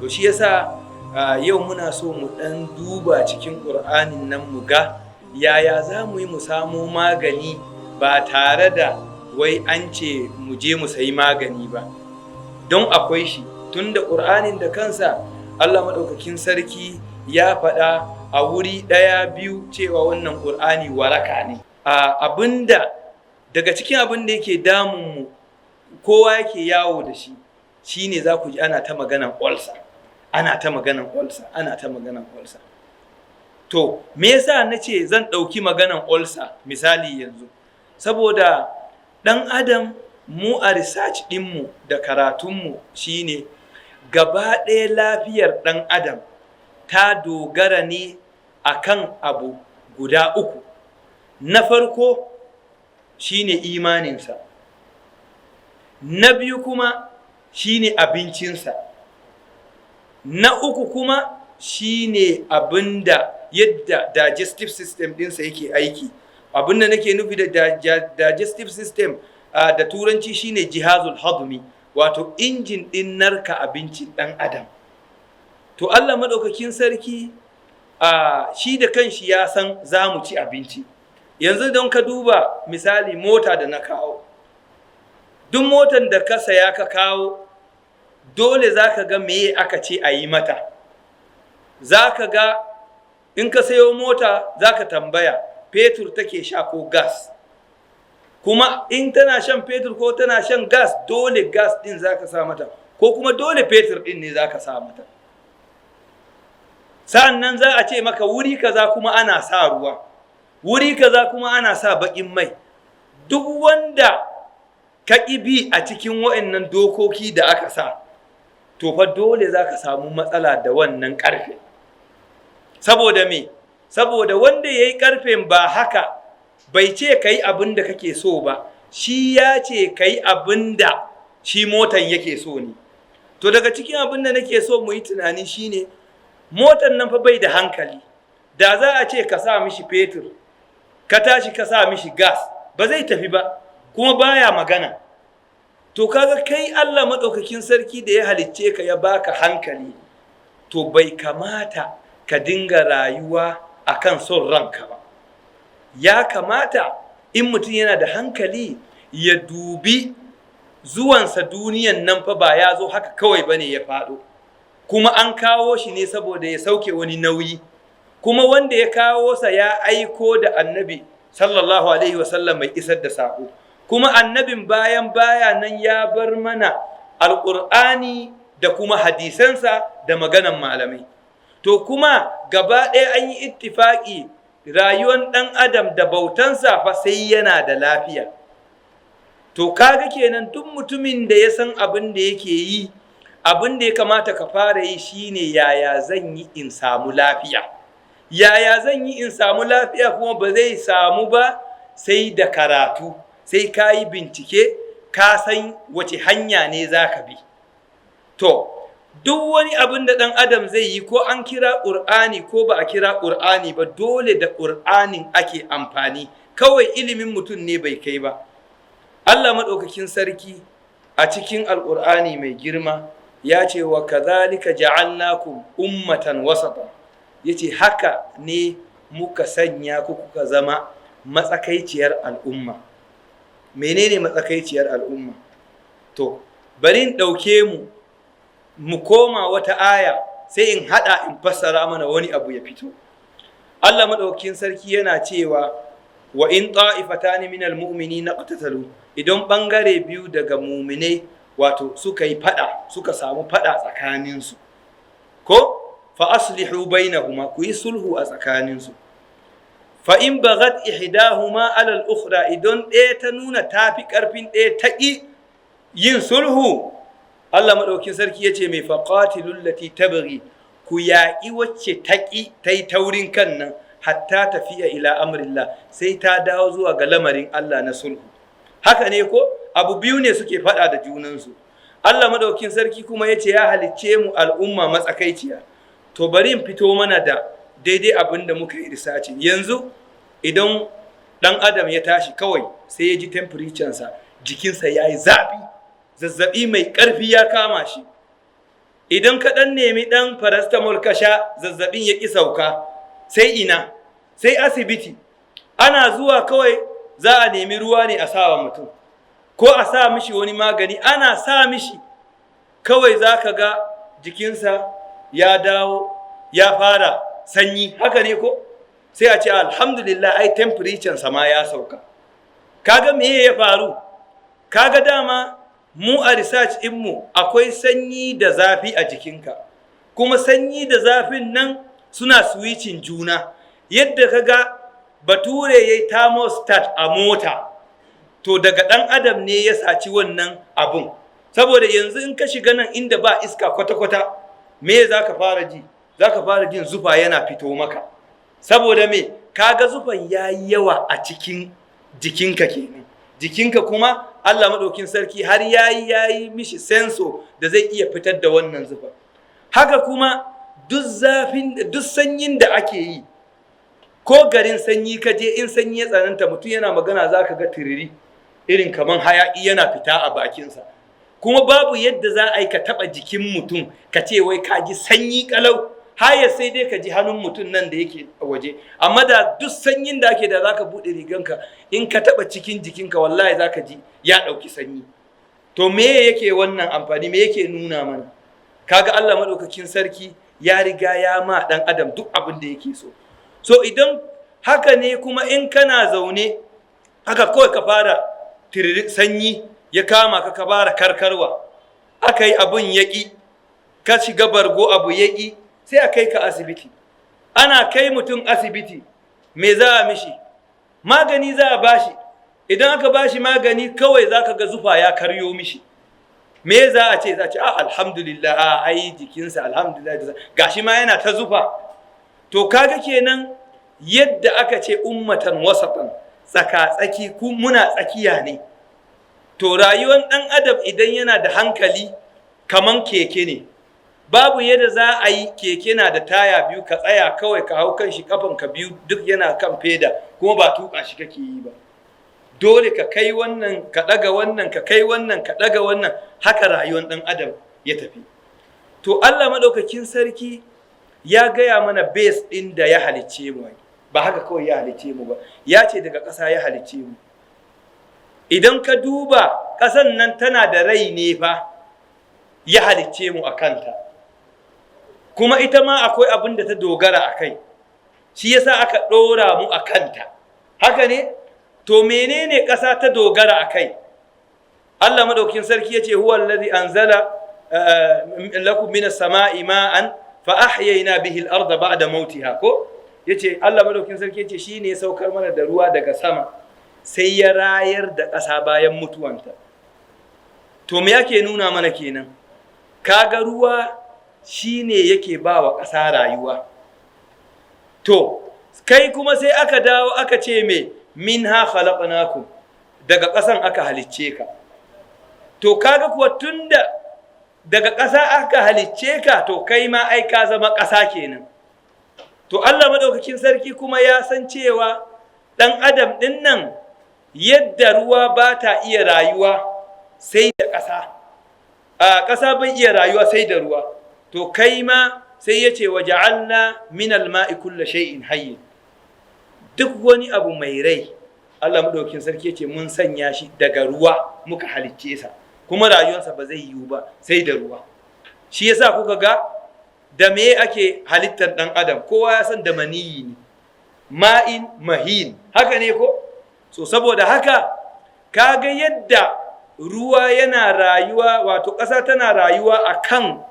to shi yasa yau muna so mu ɗan duba cikin ƙur'anin nan mu ga yaya za mu yi mu samo magani ba tare da wai an ce mu je mu sayi magani ba, don akwai shi tunda ƙur'anin da kansa Allah maɗaukakin sarki ya faɗa a wuri ɗaya biyu cewa wannan ƙur'ani waraka ne. Abinda daga cikin abin da yake damunmu kowa yake yawo da shi shine za ku ji ana ta maganan ulcer, ana ta maganan ulcer, ana ta maganan ulcer. To me yasa na ce zan ɗauki maganan ulcer misali yanzu, saboda ɗan adam mu a research ɗinmu da karatunmu shine gaba ɗaya lafiyar ɗan adam ta dogara ne akan abu guda uku. Na farko shine imaninsa, na biyu kuma shine abincinsa, na uku kuma shine abinda yadda digestive system ɗinsa yake aiki. Abinda nake nufi da digestive system da turanci shine jihazul hadmi, wato injin ɗin narka abincin ɗan adam. To Allah maɗaukakin sarki shi da kanshi ya san za mu ci abinci. Yanzu don ka duba misali mota da na kawo, duk motar da ka saya ka kawo dole za ka ga meye aka ce a yi mata. Za ka ga in ka sayo mota za ka tambaya fetur take sha ko gas, kuma in tana shan fetur ko tana shan gas dole gas ɗin za ka sa mata, ko kuma dole fetur ɗin ne za ka sa mata. Sa'an nan za a ce maka wuri kaza kuma ana sa ruwa, wuri kaza kuma ana sa baƙin mai. Duk wanda ka bi a cikin wa'annan dokoki da aka sa, to fa dole za ka samu matsala da wannan ƙarfe. Saboda me? Saboda wanda ya yi ƙarfen ba haka, bai ce ka yi abin da kake so ba, shi ya ce ka yi abin da shi motan yake so ne. To daga cikin abin da nake so mu yi tunani shine, motan nan fa bai da hankali. Da za a ce ka sa mishi fetur, ka tashi ka sa mishi gas, ba zai tafi ba, kuma baya magana. To kaga kai Allah maɗaukakin sarki da ya halicce ka ya baka hankali, to bai kamata ka dinga rayuwa akan son ranka ba. Ya kamata in mutum yana da hankali ya dubi zuwansa duniyan nan fa ba ya zo haka kawai bane ya faɗo, kuma an kawo shi ne saboda ya sauke wani nauyi, kuma wanda ya kawo sa ya aiko da annabi sallallahu alaihi wasallam mai isar da sako, kuma annabin bayan baya nan ya bar mana alƙur'ani da kuma hadisansa da maganan malamai. To kuma gaba ɗaya an yi ittifaƙi rayuwar ɗan adam da bautansa fa sai yana da lafiya. To kaga kenan duk mutumin da ya san abin da yake yi, abin da ya kamata ka fara yi shine yaya zan yi in samu lafiya. Yaya zan yi in samu lafiya kuma ba zai samu ba sai da karatu, sai ka yi bincike, ka san wace hanya ne za ka bi. To duk wani abin da ɗan adam zai yi, ko an kira ƙur'ani ko ba a kira ƙur'ani ba, dole da ƙur'anin ake amfani, kawai ilimin mutum ne bai kai ba. Allah maɗaukakin sarki a cikin alƙur'ani mai girma ya ce wa kadhalika ja'alnakum ummatan wasata, yace haka ne muka sanya ku kuka zama matsakaiciyar al'umma. Menene matsakaiciyar al'umma? To bari in ɗauke mu koma wata aya sai in haɗa in fassara mana wani abu ya fito. Allah maɗaukakin sarki yana cewa wa in ta'ifatani minal mu'minina qatatalu, idan ɓangare biyu daga muminai wato suka yi fada, suka samu fada tsakaninsu, ko fa aslihu bainahuma, ku yi sulhu a tsakaninsu. Fa in baghat ihdahuma ala al-ukhra, idan ɗaya ta nuna tafi ƙarfin ɗaya ta ƙi yin sulhu, Allah madaukin sarki yace mai faqatilul lati tabghi, ku yaƙi wacce ta ƙi ta yi taurin kan nan hatta tafiya ila amrillah, sai ta dawo zuwa ga lamarin Allah na sulhu. Haka ne ko? Abu biyu ne suke faɗa da junansu. Allah madaukin sarki kuma yace ya halicce mu al'umma matsakaiciya. To bari in fito mana da daidai abin da muka yi research. Yanzu idan ɗan adam ya tashi kawai sai ya ji temperature-sa, jikinsa ya yi zafi, zazzaɓi mai ƙarfi ya kama shi. idan ka ɗan nemi ɗan paracetamol ka sha zazzabin ya ƙi sauka, sai ina, sai asibiti. Ana zuwa kawai za a nemi ruwa ne a sawa mutum, ko a sa mishi wani magani. Ana sa mishi kawai za ka ga jikinsa ya dawo ya fara sanyi, haka ne ko? Sai a ce alhamdulillah, ai temperature sama ya sauka. Kaga me ya faru? Kaga dama mu a research ɗinmu akwai sanyi da zafi a jikinka, kuma sanyi da zafin nan suna switching juna. Yadda kaga bature yayi thermostat a mota, to daga ɗan adam ne ya saci wannan abun. Saboda yanzu in ka shiga nan inda ba iska kwata-kwata, me za ka fara ji? Za ka fara jin zufa yana fito maka. Saboda me? Kaga zufan ya yi yawa a cikin jikinka kenan. Jikinka kuma Allah maɗaukin sarki har yayi mishi senso da zai iya fitar da wannan zufa. Haka kuma duk sanyin da ake yi, ko garin sanyi ka je, in sanyi ya tsananta mutum yana magana za ka ga tiriri irin kaman hayaƙi yana fita a bakinsa. Kuma babu yadda za a yi ka taɓa jikin mutum ka ce wai ka ji sanyi ƙalau, haya sai dai ka ji hannun mutum nan da yake a waje. Amma da duk sanyin da ake da za ka buɗe riganka, in ka taɓa cikin jikinka wallahi za ka ji ya ɗauki sanyi. To me yake wannan amfani, me yake nuna mana? Kaga Allah maɗaukakin sarki ya riga ya ma ɗan adam duk abin da yake so. So idan haka ne kuma in kana zaune haka kawai ka fara sanyi ya kama ka fara karkarwa, aka yi abin yaƙi, ka shiga bargo abu yaƙi, sai a kai ka asibiti. Ana kai mutum asibiti, me za a mishi? Magani za a bashi. Idan aka bashi magani kawai za ka ga zufa ya karyo mishi. Me za a ce? Za a ce alhamdulillah, ai jikinsa alhamdulillah, gashi ma yana ta zufa. To kaga kenan yadda aka ce ummatan wasatan, tsaka-tsaki, muna tsakiya ne. To rayuwar ɗan adam idan yana da hankali kaman keke ne. Babu yadda za a yi keke na da taya biyu ka tsaya kawai ka hau kan shi kafanka biyu duk yana kan feda, kuma ba tuƙa shi kake yi ba. Dole ka kai wannan ka ɗaga wannan, ka kai wannan ka ɗaga wannan, haka rayuwar ɗan adam ya tafi. To Allah maɗaukakin sarki ya gaya mana base ɗin da ya halicce mu, ba haka kawai ya halicce mu ba, ya ce daga ƙasa ya halicce mu. Idan ka duba ƙasan nan tana da rai ne fa ya halicce mu a kanta, kuma ita ma akwai abin da ta dogara a kai, shi yasa aka ɗora mu a kanta, haka ne? To menene ƙasa ta dogara a kai? Allah madaukakin sarki ya ce huwa allazi anzala lakum minas sama'i ma'an fa ahyayna bihi al-ardha ba'da mautiha, ko yace Allah madaukakin sarki yace shine ya saukar mana da ruwa daga sama sai ya rayar da ƙasa bayan mutuwanta. To me yake nuna mana kenan? Kaga ruwa shine yake ba wa ƙasa rayuwa. To kai kuma sai aka dawo aka ce me minha khalaqnakum, daga ƙasan aka halicce ka. To kaga kuwa tunda daga ƙasa aka halicce ka, to kai ma ai ka zama ƙasa kenan. To Allah madaukakin sarki kuma ya san cewa ɗan adam ɗin nan yadda ruwa ba ta iya rayuwa sai da ƙasa, ƙasa bai iya rayuwa sai da ruwa. To kai ma sai ya ce wa ja'alna minal ma'i kulla shay'in hayyin, duk wani abu mai rai Allah madaukakin sarki ya ce mun sanya shi daga ruwa muka halicce sa, kuma rayuwarsa ba zai yiwu ba sai da ruwa. Shi yasa kuka ga da me ake halittar ɗan adam? Kowa ya san da maniyi ne, ma'in mahin, haka ne ko? So saboda haka kaga yadda ruwa yana rayuwa, wato ƙasa tana rayuwa akan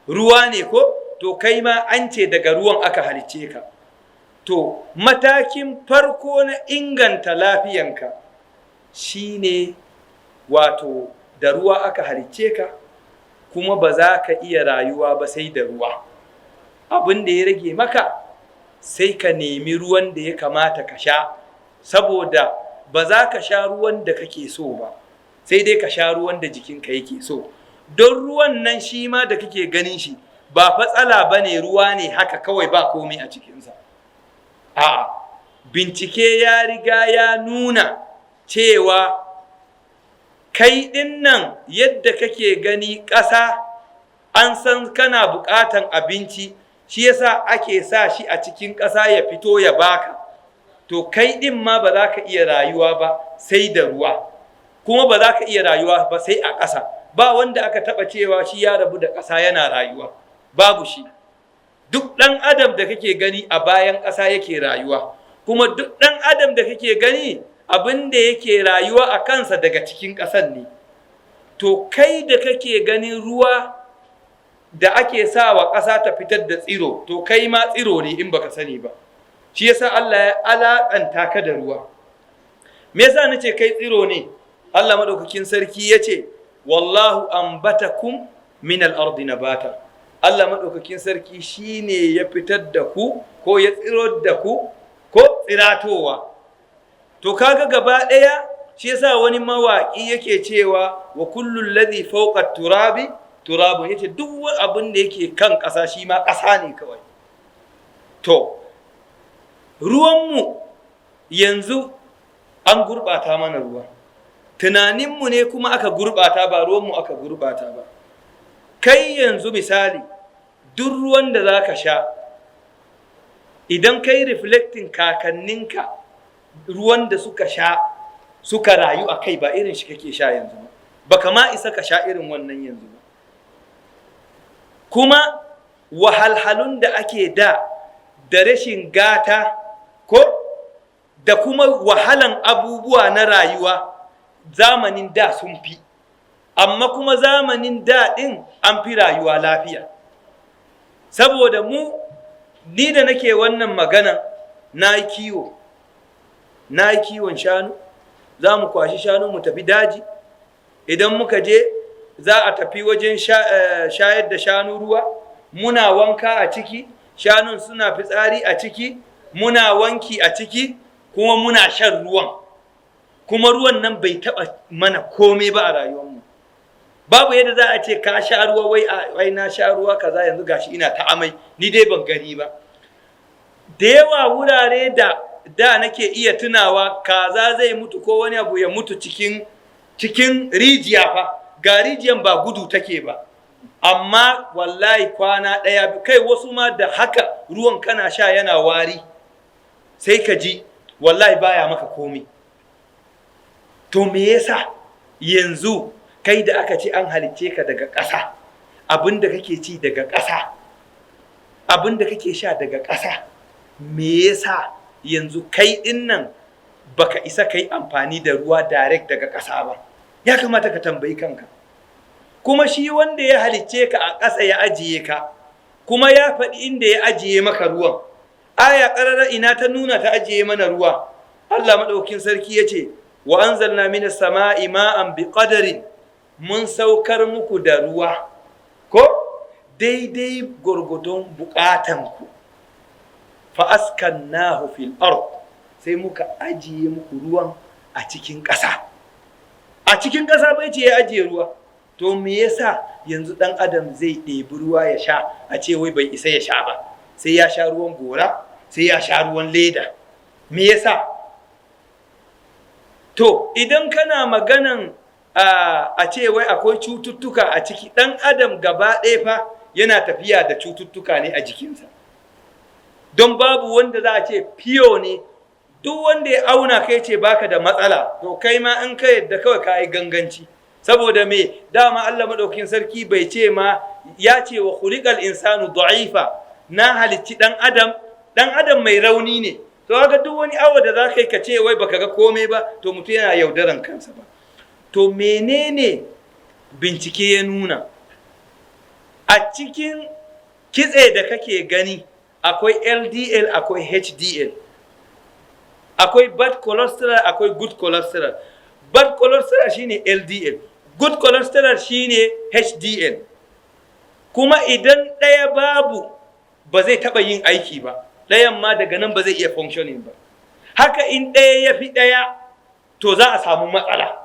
ruwa ne ko? To kai ma an ce daga ruwan aka halicce ka. To matakin farko na inganta lafiyanka shine wato da ruwa aka halicce ka, kuma ba za ka iya rayuwa ba sai da ruwa. Abin da ya rage maka sai ka nemi ruwan da ya kamata ka sha, saboda ba za ka sha ruwan da kake so ba, sai dai ka sha ruwan da jikinka yake so. Don ruwan nan shi ma da kake ganin shi ba fatsala ba ne, ruwa ne haka kawai ba komai a cikinsa. A'a, bincike ya riga ya nuna cewa kai ɗin nan yadda kake gani ƙasa an san kana buƙatan abinci, shi yasa ake sa shi a cikin ƙasa ya fito ya baka. To kai ɗin ma ba za ka iya rayuwa ba sai da ruwa, kuma ba za ka iya rayuwa ba sai a ƙasa. Ba wanda aka taɓa cewa shi ya rabu da ƙasa yana rayuwa, babu shi. Duk ɗan adam da kake gani a bayan ƙasa yake rayuwa, kuma duk ɗan adam da kake gani abin da yake rayuwa a kansa daga cikin ƙasan ne. To kai da kake ganin ruwa da ake sa wa ƙasa ta fitar da tsiro, to kai ma tsiro ne in baka sani ba. Shi yasa Allah ya alaƙanta ka da ruwa. Me yasa nace kai tsiro ne? Allah madaukakin sarki yace wallahu ambatakum min al-ardi nabata. Allah madaukakin sarki shine ya fitar da ku ko ya tsiro da ku ko tsiratowa. To kaga gaba daya, shi yasa wani mawaki yake cewa wa kullu alladhi fawqa turabi turabun, yace duk abin da yake kan ƙasa shi ma ƙasa ne kawai. To ruwanmu yanzu an gurɓata mana ruwa, tunaninmu ne kuma aka gurɓata, ba ruwanmu aka gurɓata ba. Kai yanzu misali duk ruwan da za ka sha, idan kai reflecting kakanninka ruwan da suka sha suka rayu a kai, ba irin shi kake sha yanzu ba, baka ma isa ka sha irin wannan yanzu ba. Kuma wahalhalun da ake da rashin gata ko da kuma wahalan abubuwa na rayuwa zamanin da sun fi, amma kuma zamanin da ɗin an fi rayuwa lafiya. Saboda ni da nake wannan magana na yi kiwon shanu, za mu kwashi shanu mu tafi daji. Idan muka je za a tafi wajen shayar da shanu ruwa, muna wanka a ciki, shanun suna fitsari a ciki, muna wanki a ciki, kuma muna shan ruwan, kuma ruwan nan bai taɓa mana komai ba a rayuwarmu. Babu yadda za a ce ka sha ruwa wai na sha ruwa kaza yanzu gashi ina ta amai, ni dai ban gani ba. Da yawa wurare da nake iya tunawa kaza zai mutu ko wani abu ya mutu cikin rijiya fa, ga rijiyan ba gudu take ba, amma wallahi kwana ɗaya kai wasu ma da haka ruwan kana sha yana wari, sai ka ji wallahi baya maka komai. To me yasa yanzu kai da aka ce an halicce ka daga ƙasa, abinda kake ci daga ƙasa, abinda kake sha daga ƙasa, me yasa yanzu kai din nan baka isa kai amfani da ruwa direct daga ƙasa ba? Ya kamata ka tambayi kanka. Kuma shi wanda ya halicce ka a ƙasa ya ajiye ka, kuma ya faɗi inda ya ajiye maka ruwan. Aya ƙarara ina ta nuna ta ajiye mana ruwa. Allah maɗaukin sarki ya ce wa anzalna minas sama'i ma'an bi qadarin, mun saukar muku da ruwa ko daidai gurgudun buƙatanku. Fa askannahu fil ard, sai muka ajiye muku ruwan a cikin ƙasa. A cikin ƙasa bai ce ya ajiye ruwa. To me yasa yanzu ɗan adam zai ɗebi ruwa ya sha a ce wai bai isa ya sha ba, sai ya sha ruwan gora, sai ya sha ruwan leda? Me yasa? To idan kana maganan a ce wai akwai cututtuka a ciki, ɗan adam gaba ɗaya fa yana tafiya da cututtuka ne a jikinsa. Don babu wanda za a ce fiyo ne, duk wanda ya auna kai ce baka da matsala, to kai ma in ka yadda kawai ka yi ganganci. Saboda me? Dama Allah madaukakin sarki bai ce ma, ya ce wa khuliqal insanu da'ifa, na halicci dan adam mai rauni ne. To haka duk wani awa da za ka ce wai baka ga komai ba, to mutum yana yaudaran kansa ba. To menene bincike ya nuna? A cikin kitse da kake gani akwai LDL, akwai HDL, akwai bad cholesterol, akwai good cholesterol. Bad cholesterol shine LDL, good cholesterol shine HDL. Kuma idan ɗaya babu ba zai taɓa yin aiki ba, ɗayan ma daga nan ba zai iya functioning ba. Haka in ɗaya ya fi ɗaya, to za a samu matsala.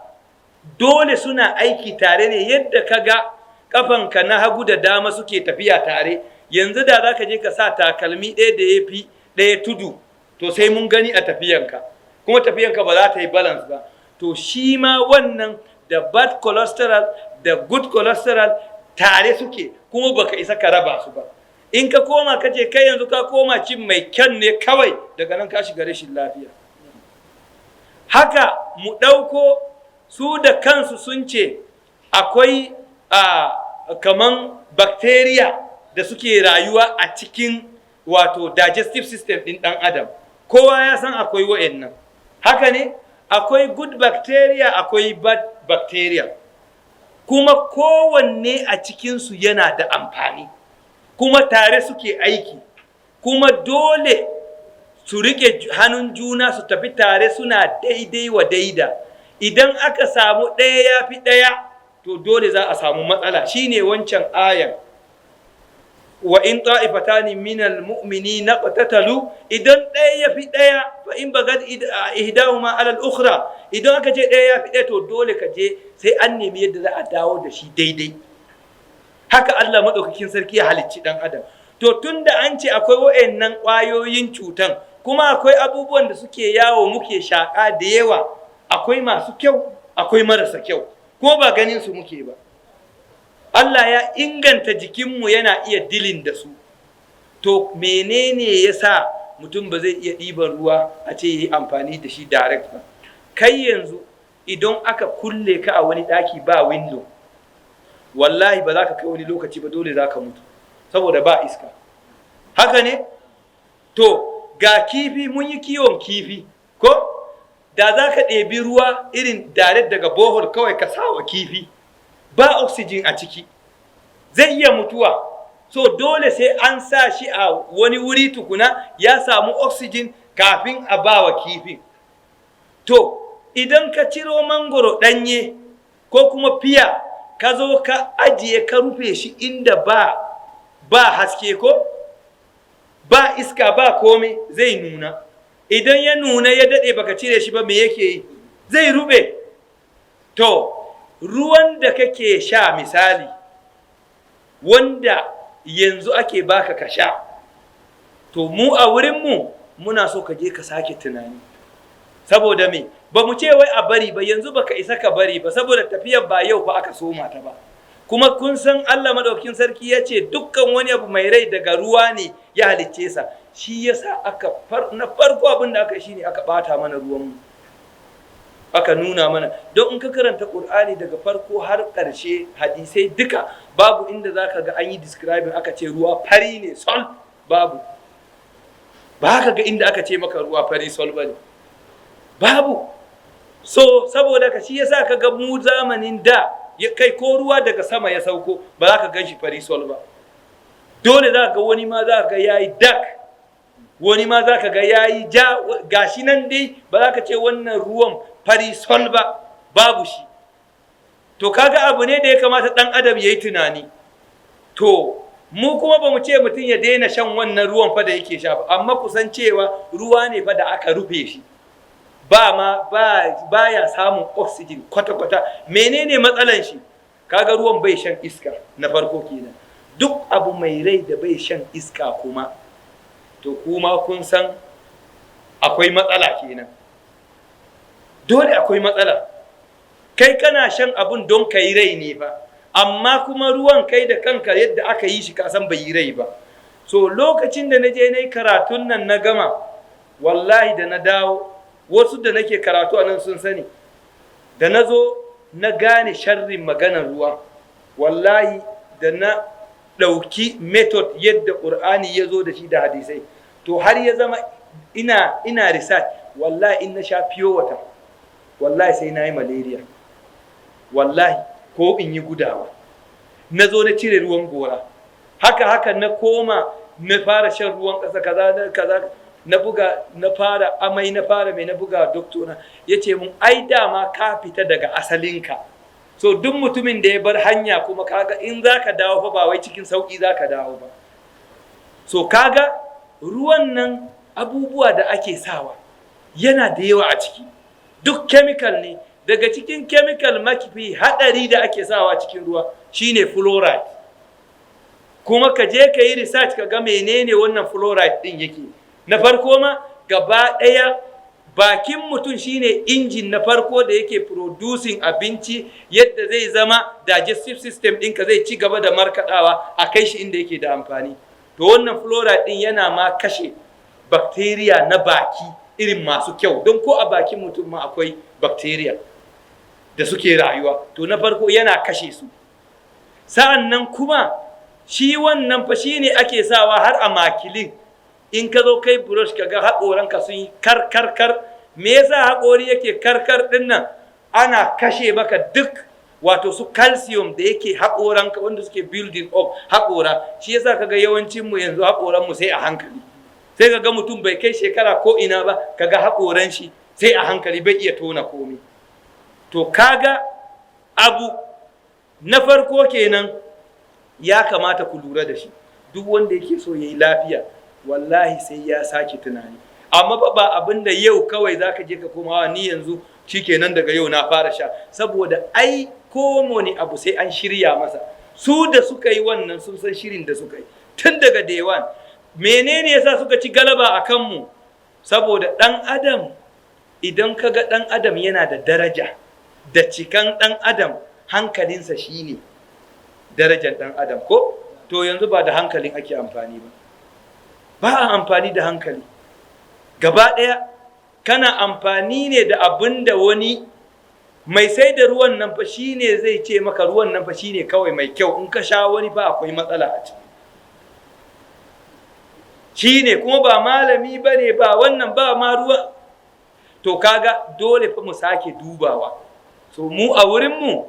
Dole suna aiki tare ne, yadda ka ga ƙafanka na hagu da dama suke tafiya tare. Yanzu da za ka je ka sa takalmi ɗaya da ya fi ɗaya tudu, to sai mun gani a tafiyanka, kuma tafiyanka ba za ta yi balance ba. To shi ma wannan da bad cholesterol da good cholesterol tare suke kuma baka isa ka raba su ba. In ka koma ka ce kai yanzu ka koma cin mai kyan ne kawai, daga nan ka shiga rashin lafiya. Haka mu ɗauko su da kansu sun ce akwai kaman bacteria da suke rayuwa a cikin wato digestive system ɗin ɗan adam. Kowa ya san akwai wa'annan. Haka ne, akwai good bacteria, akwai bad bacteria. Kuma kowanne a cikinsu yana da amfani, kuma tare suke aiki, kuma dole su rike hannun juna su tafi tare, suna daidai wa daida. Idan aka samu ɗaya ya fi ɗaya, to dole za a samu matsala. Shine wancan ayan, wa in ta'ifatani minal mu'minina qatatalu, idan ɗaya ya fi ɗaya, fa in bagad ihdahuma ala al-ukhra, idan aka ce ɗaya ya fi ɗaya, to dole ka je sai an nemi yadda za a dawo da shi daidai. Haka Allah madaukakin sarki ya halicci dan adam. To tunda an ce akwai wa'annan ƙwayoyin cutan, kuma akwai abubuwan da suke yawo muke shaƙa da yawa, akwai masu kyau akwai marasa kyau, ko ba ganin su muke ba. Allah ya inganta jikinmu yana iya dilin da su. To menene yasa mutum ba zai iya ɗiban ruwa a ce yi amfani da shi direct ba? Kai yanzu idan aka kulle ka a wani ɗaki ba window, wallahi ba za ka kai wani lokaci ba, dole za ka mutu saboda ba iska. Haka ne? To ga kifi, mun yi kiwon kifi ko? Da za ka ɗebi ruwa irin direct daga bohol kawai ka sawa kifi, ba oxygen a ciki, zai iya mutuwa. So dole sai an sa shi a wani wuri tukuna ya samu oxygen kafin a ba wa kifin. To idan ka ciro mangoro ɗanye ko kuma fiya, ka zo ka ajiye ka rufe shi inda ba haske ko ba iska ba komai, zai nuna. Idan ya nuna ya daɗe baka cire shi ba, me yake yi? Zai rube. To ruwan da kake sha misali, wanda yanzu ake baka ka sha, to mu a wurinmu muna so ka je ka sake tunani. Saboda me? Ba mu ce wai a bari ba, yanzu baka isa ka bari ba, saboda tafiyar ba yau fa aka soma ta ba. Kuma kun san Allah madaukakin sarki ya ce dukkan wani abu mai rai daga ruwa ne ya halicce sa. Shi yasa na farko abin da aka yi shine aka bata mana ruwanmu, aka nuna mana. Don in ka karanta Qur'ani daga farko har ƙarshe, hadisai duka, babu inda zaka ga an yi describing aka ce ruwa fari ne sol, babu. Ba ka ga inda aka ce maka ruwa fari sol bane, babu. So saboda ka shi yasa ka ga mu zamanin da ya kai ko ruwa daga sama ya sauko, ba za ka gan shi fari sol ba. Dole za ka ga wani ma za ka ga yayi dark, wani ma za ka ga yayi ja, gashi nan dai ba za ka ce wannan ruwan fari sol ba, babu shi. To kaga abu ne da ya kamata dan adam yayi tunani. To mu kuma ba mu ce mutum ya daina shan wannan ruwan fa da yake sha ba, amma kusan cewa ruwa ne fa da aka rufe shi, ba ya samun oxygen kwata-kwata. Menene matsalan shi? Kaga ruwan bai shan iska, na farko kenan. Duk abu mai rai da bai shan iska kuma, to kuma kun san akwai matsala kenan. Dole akwai matsala. Kai kana shan abun don ka yi rai ne fa, amma kuma ruwan kai da kanka yadda aka yi shi kasan bai yi rai ba. So lokacin da na je na yi karatun nan na gama, wallahi da na dawo, wasu da nake karatu a nan sun sani, da na zo na gane sharrin maganar ruwa, wallahi da na ɗauki method yadda ƙur'ani ya zo da shi da hadisai, to har ya zama ina research, wallahi in na sha pure water, wallahi sai na yi malaria, wallahi, ko in yi gudawa. Na zo na cire ruwan gora, haka na koma na fara shan ruwan ƙasa kaza na buga, na fara amai, na fara mai, na buga doktora ya ce mun ai dama ka fita daga asalinka. So duk mutumin da ya bar hanya kuma kaga in zaka dawo fa ba wai cikin sauki zaka dawo ba. So kaga ruwan nan abubuwa da ake sawa yana da yawa a ciki, duk chemical ne. Daga cikin chemical mafi hadari da ake sawa cikin ruwa shine fluoride. Kuma ka je ka yi research ka ga menene wannan fluoride din yake. Na farko ma gaba ɗaya bakin mutum shine injin na farko da yake producing abinci yadda zai zama digestive system ɗinka zai ci gaba da markaɗawa a kai shi inda yake da amfani. To wannan fluoride ɗin yana ma kashe bacteria na baki irin masu kyau, don ko a bakin mutum ma akwai bacteria da suke rayuwa. To na farko yana kashe su. Sa'an nan kuma shi wannan fa shine ake sawa har a makilin. In ka zo kai brush ka ga haƙoranka sun yi kar. Me yasa haƙori yake karkar ɗin nan? Ana kashe maka duk wato su calcium da yake haƙoranka wanda suke building up haƙora. Shi yasa kaga yawancin mu yanzu haƙoran mu sai a hankali. Sai kaga mutum bai kai shekara ko ina ba, kaga haƙoran shi sai a hankali bai iya tona komai. To kaga abu na farko kenan ya kamata ku lura da shi. Duk wanda yake so yayi lafiya wallahi sai ya sake tunani. Amma ba abin da yau kawai zaka je ka koma ni yanzu shikenan daga yau na fara sha, saboda ai kowane abu sai an shirya masa. Su da suka yi wannan sun san shirin da suka yi tun daga day one. Menene yasa suka ci galaba a kanmu? Saboda ɗan adam, idan ka ga ɗan adam yana da daraja da cikan ɗan adam, hankalinsa shine darajar ɗan adam ko? To yanzu ba da hankalin ake amfani ba a amfani da hankali gaba ɗaya. Kana amfani ne da abin da wani mai sai da ruwan nan fa shine zai ce maka ruwan nan fa shine kawai mai kyau, in ka sha wani fa akwai matsala a ciki. Shine kuma ba malami bane, ba wannan ba ma ruwa. To kaga dole fa mu sake dubawa. So mu a wurin mu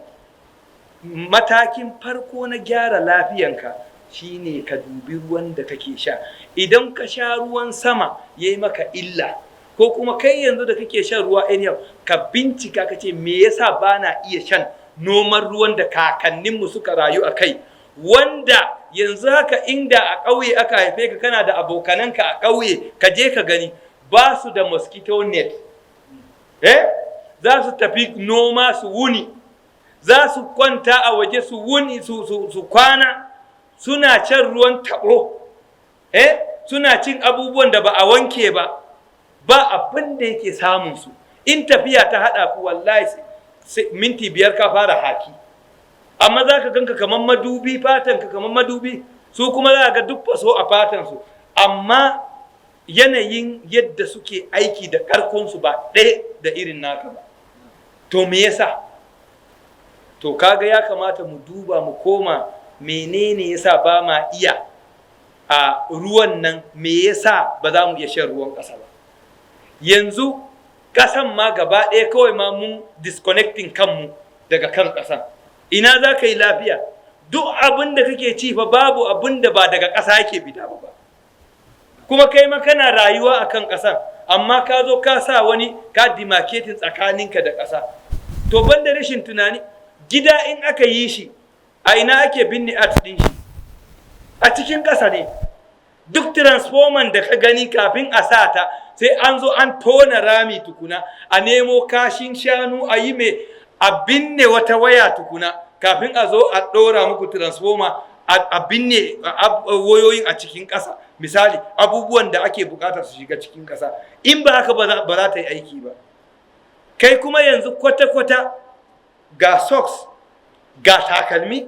matakin farko na gyara lafiyanka shine ka dubi ruwan da kake sha. Idan ka sha ruwan sama yayi maka illa, ko kuma kai yanzu da kake shan ruwa anyhow, ka bincika ka ce me yasa bana iya shan noman ruwan da kakanninmu suka rayu a kai, wanda yanzu haka inda a ƙauye aka haife ka kana da abokananka a ƙauye, ka je ka gani ba su da mosquito net. Za su tafi noma su wuni, za su kwanta a waje su wuni su kwana, suna cin ruwan taɓo, suna cin abubuwan da ba a wanke ba abin da yake samun su. In tafiya ta haɗa ku wallahi minti 5 ka fara haki. Amma za ka ganka kamar madubi, fatanka kamar madubi, su kuma za ka ga duk faso a fatansu, amma yanayin yadda suke aiki da ƙarfinsu ba ɗaya da irin naka ba. To me yasa? To kaga ya kamata mu duba mu koma menene yasa ba ma iya a ruwan nan, me yasa ba za mu iya shan ruwan ƙasa ba. Yanzu ƙasan ma gaba ɗaya kawai ma mun disconnecting kanmu daga kan ƙasan. Ina za ka yi lafiya? Duk abin da kake ci fa babu abin da ba daga ƙasa yake fita ba. Kuma kai ma kana rayuwa a kan ƙasan, amma ka zo ka sa wani ka demarcating tsakaninka da ƙasa. To ban da rashin tunani, gida in aka yi shi a ina ake binne art ɗin shi? A cikin ƙasa ne. Duk transformer da ka gani kafin a sa ta sai an zo an tona rami tukuna, a nemo kashin shanu a yi mai, a binne wata waya tukuna kafin a zo a ɗora muku transformer a binne wayoyin a cikin ƙasa. Misali abubuwan da ake buƙatar su shiga cikin ƙasa, in ba haka ba za ta yi aiki ba. Kai kuma yanzu kwata-kwata ga socks, ga takalmi,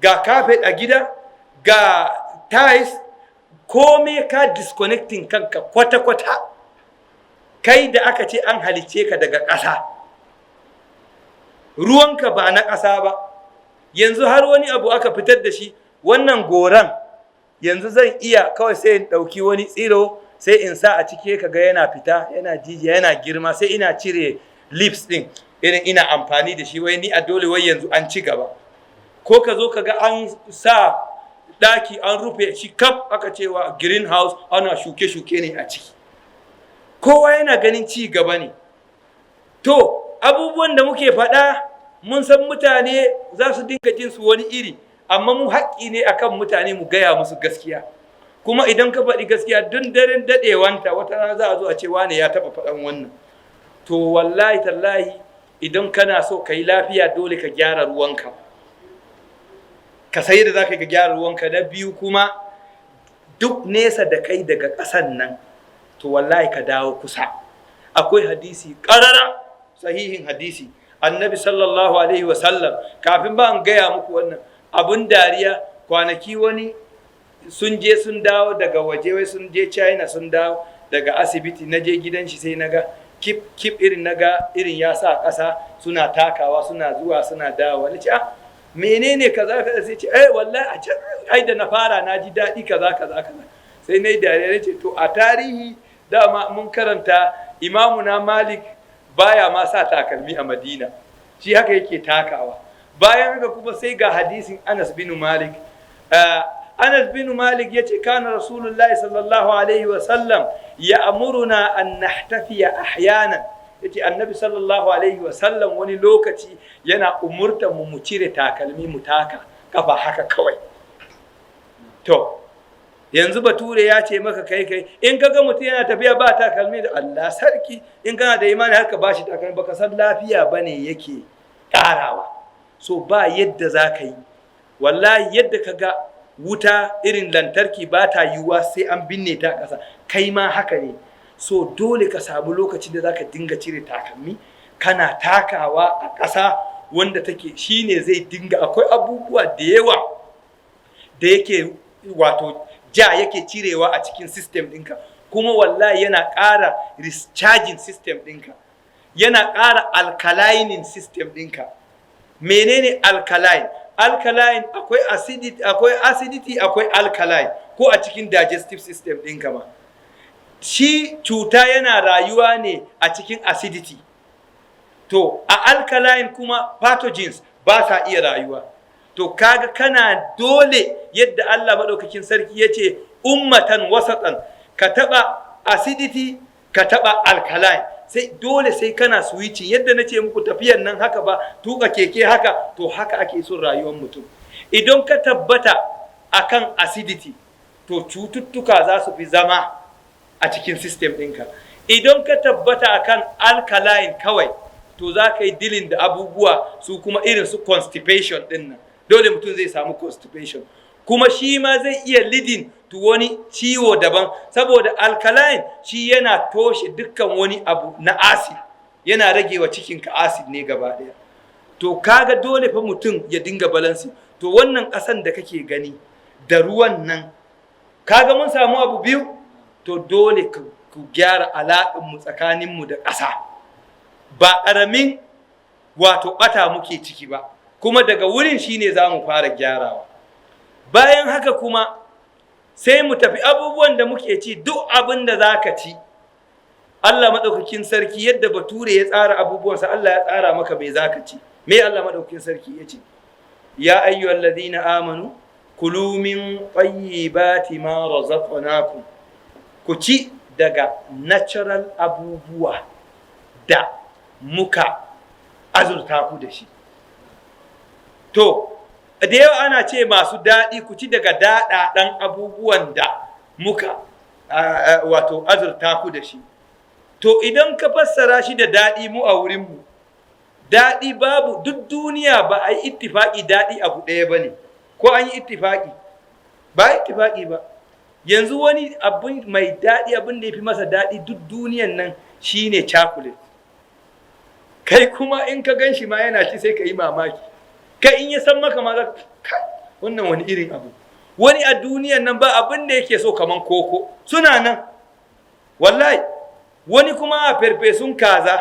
ga carpet a gida, ga tiles, kome ka disconnecting kanka kwata-kwata. Kai da aka ce an halice ka daga ƙasa, ruwanka ba na ƙasa ba. Yanzu har wani abu aka fitar da shi, wannan goran yanzu zan iya kawai sai in ɗauki wani tsiro sai in sa a ciki, ka ga yana fita, yana jijiya, yana girma, sai ina cire leaves ɗin irin ina amfani da shi. Wai ni a dole wai yanzu an ci gaba. Ko ka zo ka ga an sa ɗaki an rufe shi kaf, aka cewa greenhouse, ana shuke-shuke ne a ciki. Kowa yana ganin ci gaba ne. To abubuwan da muke faɗa mun san mutane za su dinga jin su wani iri, amma mu haƙƙi ne akan mutane mu gaya musu gaskiya. Kuma idan ka faɗi gaskiya don daren daɗewanta wata rana za a zo a ce wane ya taɓa faɗan wannan. To wallahi tallahi idan kana so ka yi lafiya dole ka gyara ruwanka, ka sai da za ka gyara ruwanka. Na biyu kuma duk nesa da kai daga ƙasan nan, to wallahi ka dawo kusa. akwai hadisi ƙarara sahihin hadisi annabi sallallahu alaihi wasallam kafin ba an gaya muku wannan abun dariya kwanaki wani sun je sun dawo daga waje wai sun je China sun dawo daga asibiti na je gidan shi sai naga kip irin naga irin ya sa ƙasa suna takawa suna zuwa suna dawo nace menene kaza kaza sai ce wallahi a can ai da na fara na ji daɗi kaza sai nayi dariya nace to a tarihi dama mun karanta imamuna Malik baya ma sa takalmi a Madina shi haka yake takawa bayan haka kuma sai ga hadisin Anas bin Malik Anas bin Malik yace kana Rasulullahi sallallahu alaihi wa sallam ya'muruna an nahtafiya ahyanan yace annabi sallallahu alaihi wa sallam wani lokaci yana umurta mu cire takalmi mu taka kafa haka kawai to yanzu bature ya ce maka kai in kaga mutum yana tafiya ba takalmi da Allah sarki in kana da imani har ka bashi takalmi baka san lafiya bane yake karawa so ba yadda za ka yi wallahi yadda kaga wuta irin lantarki ba ta yiwuwa sai an binne ta ƙasa kai ma haka ne so dole ka samu lokacin da za ka dinga cire takalmi kana takawa a ƙasa wanda take shine zai dinga akwai abubuwa da yawa da yake wato yake cirewa a cikin system ɗinka kuma wallahi yana ƙara recharging system ɗinka yana ƙara alkalining system ɗinka menene alkaline akwai acidity akwai alkaline ko a cikin digestive system ɗinka ma shi cuta yana rayuwa ne a cikin acidity to a alkaline kuma pathogens ba sa iya rayuwa to kaga kana dole yadda Allah madaukakin sarki yace ummatan wasatan ka taba acidity ka taba alkaline sai dole sai kana switching yadda nace muku tafiyar nan haka ba tuka keke haka to haka ake son rayuwar mutum idan ka tabbata akan acidity to cututtuka za su fi zama a cikin system ɗinka idan ka tabbata akan alkaline kawai to za ka yi dealing da abubuwa su kuma irin su constipation ɗin nan dole mutum zai samu constipation kuma shi ma zai iya leading to wani ciwo daban saboda alkaline shi yana toshe dukkan wani abu na acid yana rage wa cikinka acid ne gaba daya to kaga dole fa mutum ya dinga balance to wannan ƙasan da kake gani da ruwan nan kaga mun samu abu biyu to dole ku gyara alaƙar mu tsakanin mu da ƙasa ba ƙaramin wato ɓata muke ciki ba kuma daga wurin shine za mu fara gyarawa bayan haka kuma sai mu tafi abubuwan da muke ci duk abin da za ka ci Allah maɗaukakin sarki yadda bature ya tsara abubuwansa Allah ya tsara maka mai za ka ci me Allah maɗaukakin sarki ya ce ya ayyuhal ladina amanu kulu min tayyibati ma razaqnakum ku ci daga natural abubuwa da muka azurta ku da shi to da yawa ana ce masu daɗi ku ci daga daɗaɗan abubuwan da muka wato azurta ku da shi to idan ka fassara shi da daɗi mu a wurinmu daɗi babu duk duniya ba a yi ittifaƙi daɗi abu ɗaya ba ne ko an yi ittifaƙi ba ittifaƙi ba yanzu wani abin mai daɗi abin da ya fi masa daɗi duk duniyan nan shine chocolate kai kuma in ka gan shi ma yana ci sai ka yi mamaki kai in ya san maka ma za ka wannan wani irin abu wani a duniyan nan ba abin da yake so kaman koko suna nan wallahi wani kuma a farfesun kaza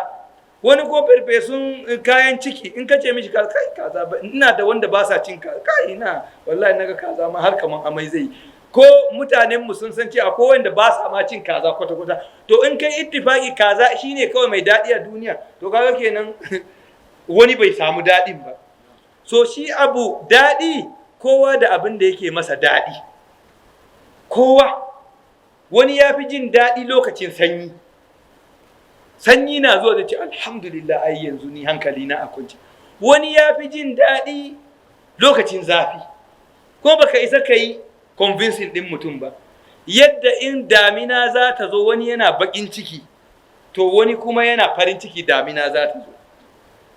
wani ko farfesun kayan ciki in ka ce mishi kai kaza ba ina da wanda ba sa cin kaza kai ina wallahi naga kaza ma har kaman amai zai ko mutanen mu sun san cewa ko wanda ba sa ma cin kaza kwata kwata to in kai ittifaki kaza shine kawai mai dadi a duniya to kaga kenan wani bai samu dadin ba so shi abu dadi kowa da abin da yake masa dadi kowa wani ya fi jin dadi lokacin sanyi na zuwa da ce alhamdulillah ai yanzu ni hankali na a kwance wani ya fi jin dadi lokacin zafi ko baka isa kai convincing din mutum ba yadda in damina za ta zo wani yana bakin ciki to wani kuma yana farin ciki damina za ta zo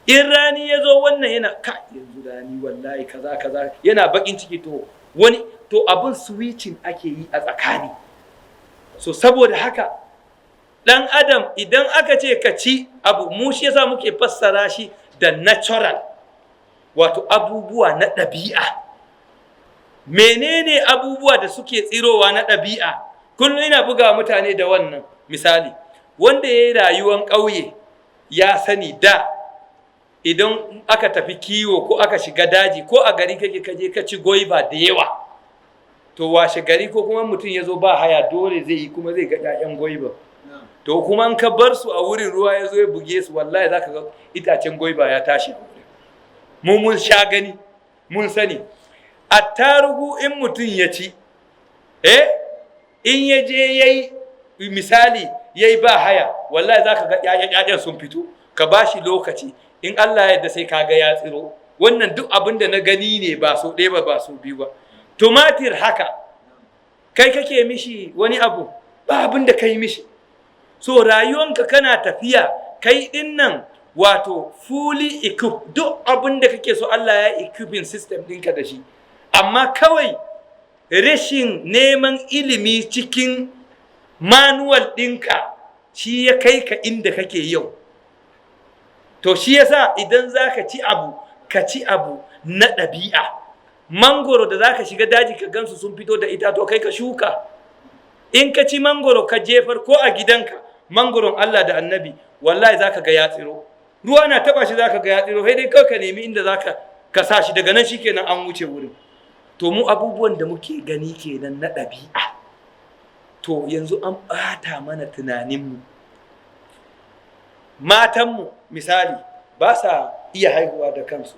in rani ya zo wannan yana yanzu rani wallahi kaza yana bakin ciki to wani to abun switching ake yi a tsakani so saboda haka ɗan adam idan aka ce ka ci abu, mu shi yasa muke fassara shi da natural, wato abubuwa na ɗabi'a. Menene abubuwa da suke tsirowa na ɗabi'a? Kullum ina buga mutane da wannan misali. Wanda ya yi rayuwan ƙauye ya sani da idan aka tafi kiwo ko aka shiga daji ko a gari kake kaje ka ci goiba da yawa, to washe gari ko kuma mutum ya zo ba haya dole zai yi kuma zai ga 'ya'yan goiba. To kuma in ka bar su a wurin ruwa ya zo ya buge su, wallahi za ka ga itacen goiba ya tashi a wurin. Mu mun sha gani, mun sani. Attarugu in mutum ya ci, in ya je ya yi misali ya yi ba haya, wallahi za ka ga 'ya'yan sun fito. Ka ba shi lokaci, in Allah ya yarda sai ka ga ya tsiro. Wannan duk abin da na gani ne, ba so ɗaya ba so biyu ba. Tumatir haka, kai kake mishi wani abu, ba abin da ka yi mishi. So rayuwanka kana tafiya, kai ɗin nan wato fully equipped, duk abin da kake so Allah ya equipping system ɗinka da shi. Amma kawai rashin neman ilimi cikin manual ɗinka shi ya kai ka inda kake yau. To shi yasa idan za ka ci abu na ɗabi'a. Mangoro da za ka shiga daji ka gansu sun fito da ita, to kai ka shuka. In ka ci mangoro ka jefar ko a gidanka, mangoron Allah da annabi, wallahi za ka ga ya tsiro. Ruwa na taba shi za ka ga ya tsiro, sai dai kawai ka nemi inda za ka sa shi, daga nan shi kenan an wuce wurin. To mu abubuwan da muke gani kenan na ɗabi'a. To yanzu an ɓata mana tunaninmu. Matanmu misali ba sa iya haihuwa da kansu.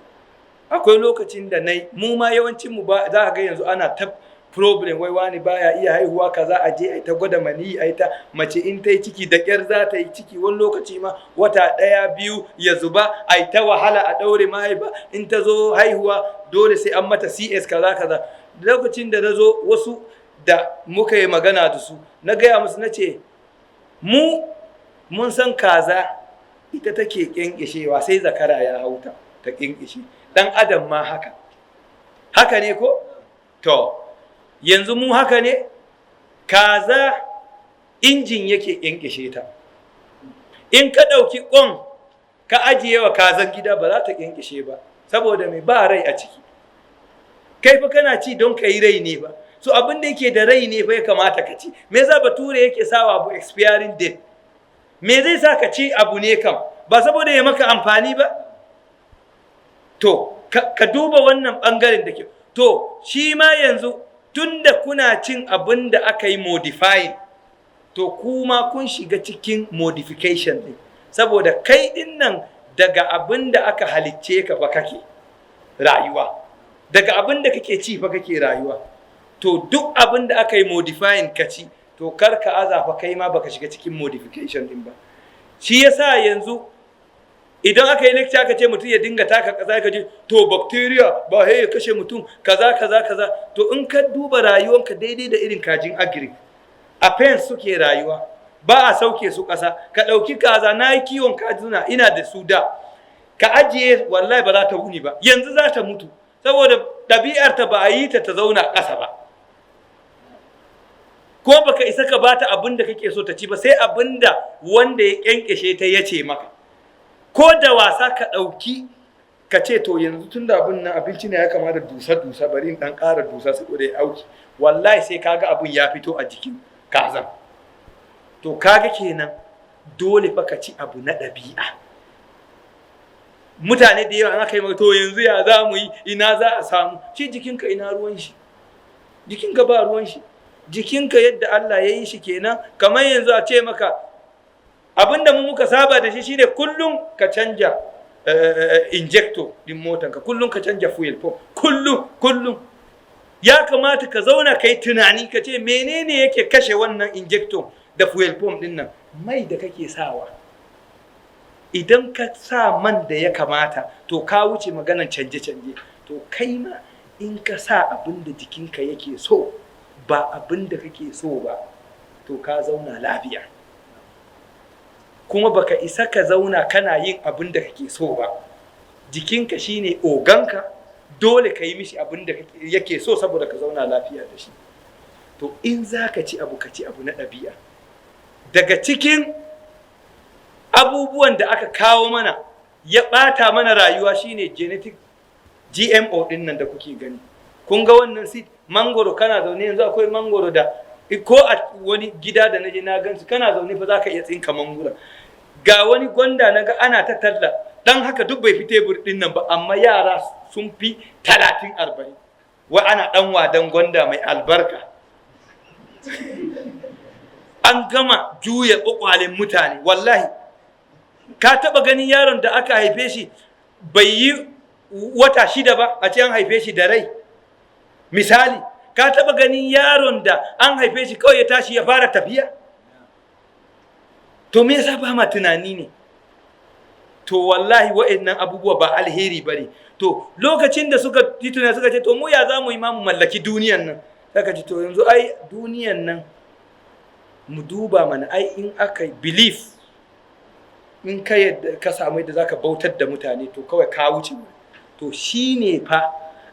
Akwai lokacin da mu ma yawancinmu ba za ga yanzu ana ta problem, wai wani baya iya haihuwa kaza, a je ai ta gwada mani, ai ta mace in ta yi ciki da ƙyar za ta yi ciki, wani lokaci ma wata 1-2 ya zuba, ai ta wahala a ɗaure mahaifa, in ta zo haihuwa dole sai an mata CS kaza. Lokacin da na zo wasu da muka yi magana da su, na gaya musu na ce mun san kaza ita take ƙyanƙyashewa sai zakara ya hauta ta ƙyanƙyashe. Dan adam ma haka ne ko? To yanzu mu haka ne? Kaza injin yake ƙyanƙyashe ta. In ka ɗauki ƙwan ka ajiye wa kazan gida, ba za ta ƙyanƙyashe ba, saboda mai ba rai a ciki. Kai fa kana ci don ka yi rai ne ba. So abin da yake da rai ne fa ya kamata ka ci. Me yasa bature yake sawa abu expiring date? Me zai sa ka ci abu ne kam? Ba saboda ya maka amfani ba? To, ka duba wannan ɓangaren da ke. To, shi ma yanzu tun da kuna cin abin da aka yi modifying, to kuma kun shiga cikin modification ɗin. Saboda kai ɗin nan daga abin da aka halicce ka fa kake rayuwa. Daga abin da kake ci fa kake rayuwa. To, duk abin da aka yi modifying ka ci, to kar ka azafa kai ma baka shiga cikin modification ɗin ba. Shi yasa yanzu idan aka yi lecture aka ce mutum ya dinga taka kaza, ka je to bacteria ba ya kashe mutum kaza. To in ka duba rayuwanka daidai da irin kajin agric, a fence suke rayuwa, ba a sauke su ƙasa. Ka ɗauki kaza, na yi kiwon kajuna ina da su da, ka ajiye wallahi ba za ta wuni ba, yanzu za ta mutu, saboda ɗabi'arta ba a yi ta zauna ƙasa ba. Ko baka isa ka bata abin da kake so ta ci ba, sai abin da wanda ya ƙyanƙyashe ta ya ce maka. Ko da wasa ka ɗauki ka ce to yanzu tun da abin nan abinci ne ya kamata dusa bari in ɗan ƙara dusa saboda ya auki, wallahi sai kaga abin ya fito a jikin kazan. To kaga kenan dole fa ka ci abu na ɗabi'a. Mutane da yawa aka yi to yanzu ya za mu yi, ina za a samu? Shi jikinka ina ruwan shi? Jikinka ba ruwan shi. Jikinka yadda Allah ya yi shi kenan. Kamar yanzu a ce maka abinda mu muka saba da shi shine kullum ka canja injector din motanka, kullum ka canja fuel pump, kullum ya kamata ka zauna kai tunani ka ce menene yake kashe wannan injector da fuel pump din nan. Mai da kake sawa, idan ka sa man da ya kamata, to ka wuce maganan canje. To kai ma in ka sa abin da jikinka yake so ba abin da kake so ba, to ka zauna lafiya. Kuma baka isa ka zauna kana yin abin da kake so ba. Jikinka shine oganka, dole ka yi mishi abin da yake so saboda ka zauna lafiya da shi. To in za ka ci abu, ka ci abu na ɗabi'a. Daga cikin abubuwan da aka kawo mana ya ɓata mana rayuwa shine genetic GMO ɗin nan da kuke gani. Kun ga wannan seed mangoro, kana zaune yanzu akwai mangoro da ko a wani gida da naje na gansu, kana zaune fa za ka iya tsinka mangoro. Ga wani gwanda na ga ana ta talla dan haka duk bai fi tebur ɗin nan ba, amma yara sun fi 30-40 wa ana ɗan wadan gwanda mai albarka. An gama juya ƙwaƙwalen mutane wallahi. Ka taɓa ganin yaron da aka haife shi bai yi wata 6 ba a ce an haife shi da rai? Misali, ka taɓa ganin yaron da an haife shi kawai ya tashi ya fara tafiya? To me yasa ba ma tunani ne? To wallahi wa'annan abubuwa ba alheri bane. To lokacin da suka tituna suka ce to mu ya za mu yi ma mu mallaki duniyan nan, saka ce to yanzu ai duniyan nan mu duba mana, ai in aka belief, in ka yadda ka samu yadda zaka bautar da mutane to kawai ka wuce. To shine fa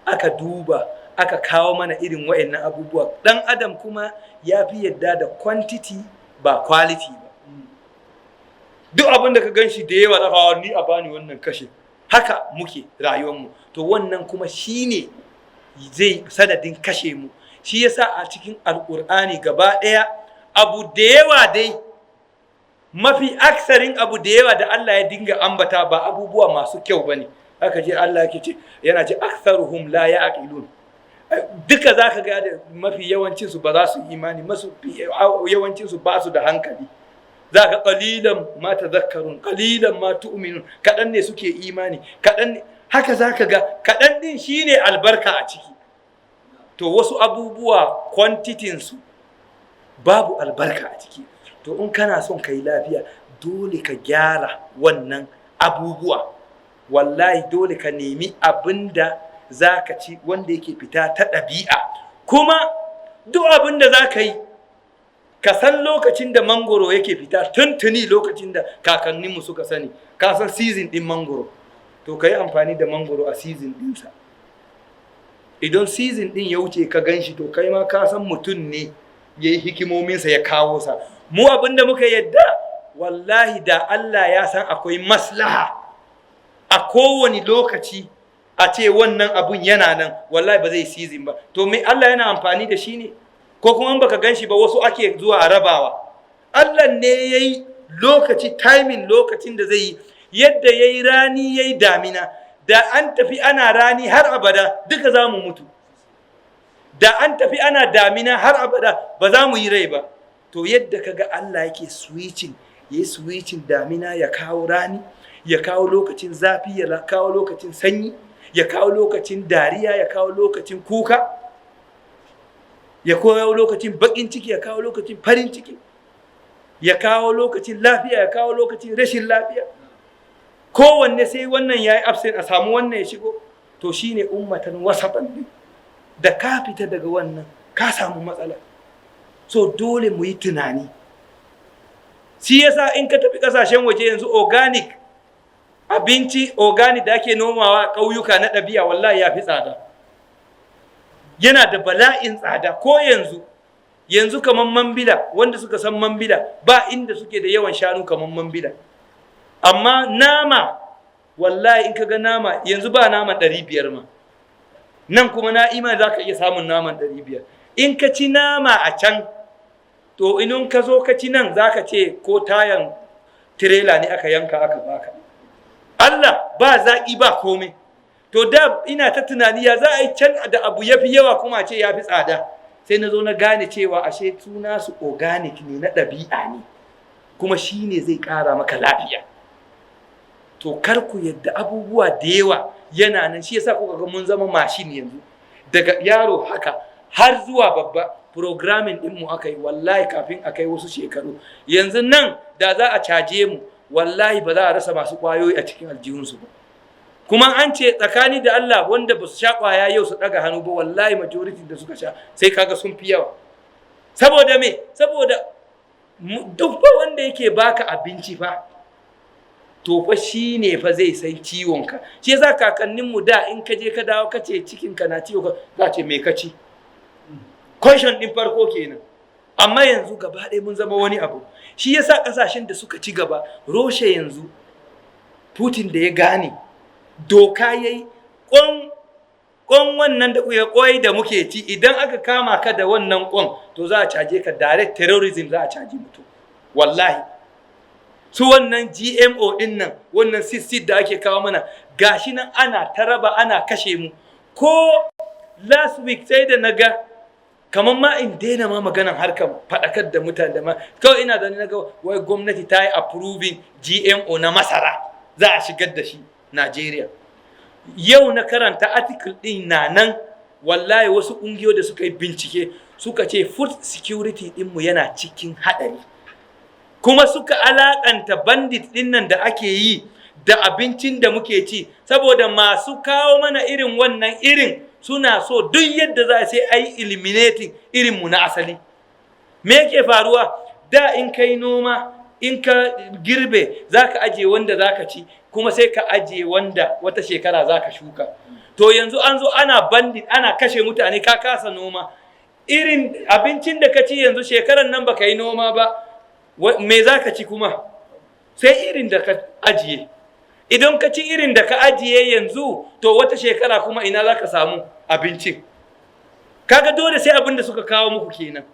aka duba aka kawo mana irin wa'annan abubuwa. Dan adam kuma ya fi yadda da quantity ba quality ba. Duk abin da ka ganshi da yawa da ni a bani wannan kashe, haka muke rayuwarmu. To wannan kuma shine zai sanadin kashe mu. Shi yasa a cikin alkur'ani gaba ɗaya abu da yawa dai, mafi aksarin abu da yawa da Allah ya dinga ambata ba abubuwa masu kyau bane. Haka je Allah yake ce, yana ce aktharuhum la ya'qilun. Duka zaka ga da mafi yawancin su ba za su imani, masu yawancin su ba su da hankali. Zaka qalilan ma tadhakkarun, qalilan ma tu'minun, kadan ne suke imani, kadan ne. Haka zaka ga kadan din shine albarka a ciki. To wasu abubuwa quantity su babu albarka a ciki. To in kana son kai lafiya dole ka gyara wannan abubuwa. Wallahi dole ka nemi abinda zaka ci wanda yake fita ta ɗabi'a. Kuma duk abinda zaka yi ka san lokacin da mangoro yake fita, tuntuni lokacin da kakanninmu suka sani. Ka san season din mangoro, to ka yi amfani da mangoro a season dinsa. Idan season din ya wuce ka ganshi, to kai ma ka san mutum ne ya yi hikimominsa ya kawo sa. Mu abinda muka yadda, wallahi da Allah ya san akwai maslaha a kowane lokaci a ce wannan abun yana nan, wallahi ba zai season ba. To me Allah yana amfani da shi ne? Ko kuma baka ganshi ba wasu ake zuwa a rabawa. Allah ne yayi lokaci, timing lokacin da zai yi, yadda yayi rani yayi damina. Da an tafi ana rani har abada duka za mu mutu. Da an tafi ana damina har abada ba za mu yi rai ba. To yadda kaga Allah yake switching, yayi switching damina ya kawo rani, ya kawo lokacin zafi, ya kawo lokacin sanyi, ya kawo lokacin dariya, ya kawo lokacin kuka, ya kawo lokacin bakin ciki, ya kawo lokacin farin ciki, ya kawo lokacin lafiya, ya kawo lokacin rashin lafiya. Kowanne sai wannan yayi absent a samu wannan ya shigo. To shine ummatan wasatan. Da ka fita daga wannan ka samu matsala. So dole mu yi tunani. Shi yasa in ka tafi kasashen waje yanzu organic abinci, organic da ake nomawa ƙauyuka na ɗabi'a, wallahi ya fi tsada. Yana da bala'in tsada. Ko yanzu kaman Mambila, wanda suka san Mambila, ba inda suke da yawan shanu kaman Mambila. Amma nama, wallahi in ka ga nama yanzu ba naman 500 ma. Nan kuma na'ima za ka iya samun naman 500. In ka ci nama a can, to in ka zo ka ci nan za ka ce ko tayan tirela ne aka yanka aka baka. Allah ba zaƙi ba komai. To da ina ta tunani ya za a yi can da abu ya fi yawa kuma ce ya fi tsada. Sai na zo na gane cewa ashe suna su organic ne, na ɗabi'a ne, kuma shi ne zai ƙara maka lafiya. To kar ku yadda abubuwa da yawa yana nan. Shi yasa kuka ga mun zama mashin yanzu, daga yaro haka har zuwa babba. Programming ɗinmu aka yi, wallahi kafin a kai wasu shekaru. Yanzu nan da za a caje mu, wallahi ba za a rasa masu ƙwayoyi a cikin aljihunsu ba. Kuma an ce tsakani da Allah wanda ba su sha ƙwaya yau su ɗaga hannu ba, wallahi majority da suka sha sai kaga sun fi yawa. Saboda me? Saboda duk fa wanda yake baka abinci fa, to fa shi ne fa zai san ciwonka. Shi yasa kakanninmu da in ka je ka dawo ka ce cikinka na ciwo, za ce me ka ci? Question ɗin farko kenan. amma yanzu gaba ɗaya mun zama wani abu. Shi yasa ƙasashen da suka ci gaba, Roshe yanzu Putin da ya gane doka yayi ƙwan wannan da ƙwai da muke ci, idan aka kama ka da wannan ƙwan to za a caje ka direct terrorism, za a caji mutum. Wallahi su wannan GMO din nan, wannan seed da ake kawo mana, gashi nan ana taraba ana kashe mu. Ko last week sai da naga kamar ma in daina ma maganan harkar faɗakar da mutane da ma kawai ina da naga wai gwamnati ta yi approving GMO na masara za a shigar da shi Najeriya. Yau na karanta article din na nan, wallahi wasu ƙungiyoyi da suka yi bincike suka ce food security ɗinmu yana cikin haɗari, kuma suka alakanta bandit din nan da ake yi da abincin da muke ci, saboda masu kawo mana irin wannan irin suna so duk yadda za a sai a yi eliminating irinmu na asali. Me yake faruwa? Da in kai noma, in ka girbe za ka ajiye wanda za ka ci, kuma sai ka ajiye wanda wata shekara za ka shuka. To yanzu an zo ana bandit, ana kashe mutane, ka kasa noma. Irin abincin da ka ci yanzu shekaran nan baka yi noma ba, me za ka ci kuma? Sai irin da ka ajiye. Idan ka ci irin da ka ajiye yanzu, to wata shekara kuma ina za ka samu abincin? Kaga dole sai abin da suka kawo muku kenan.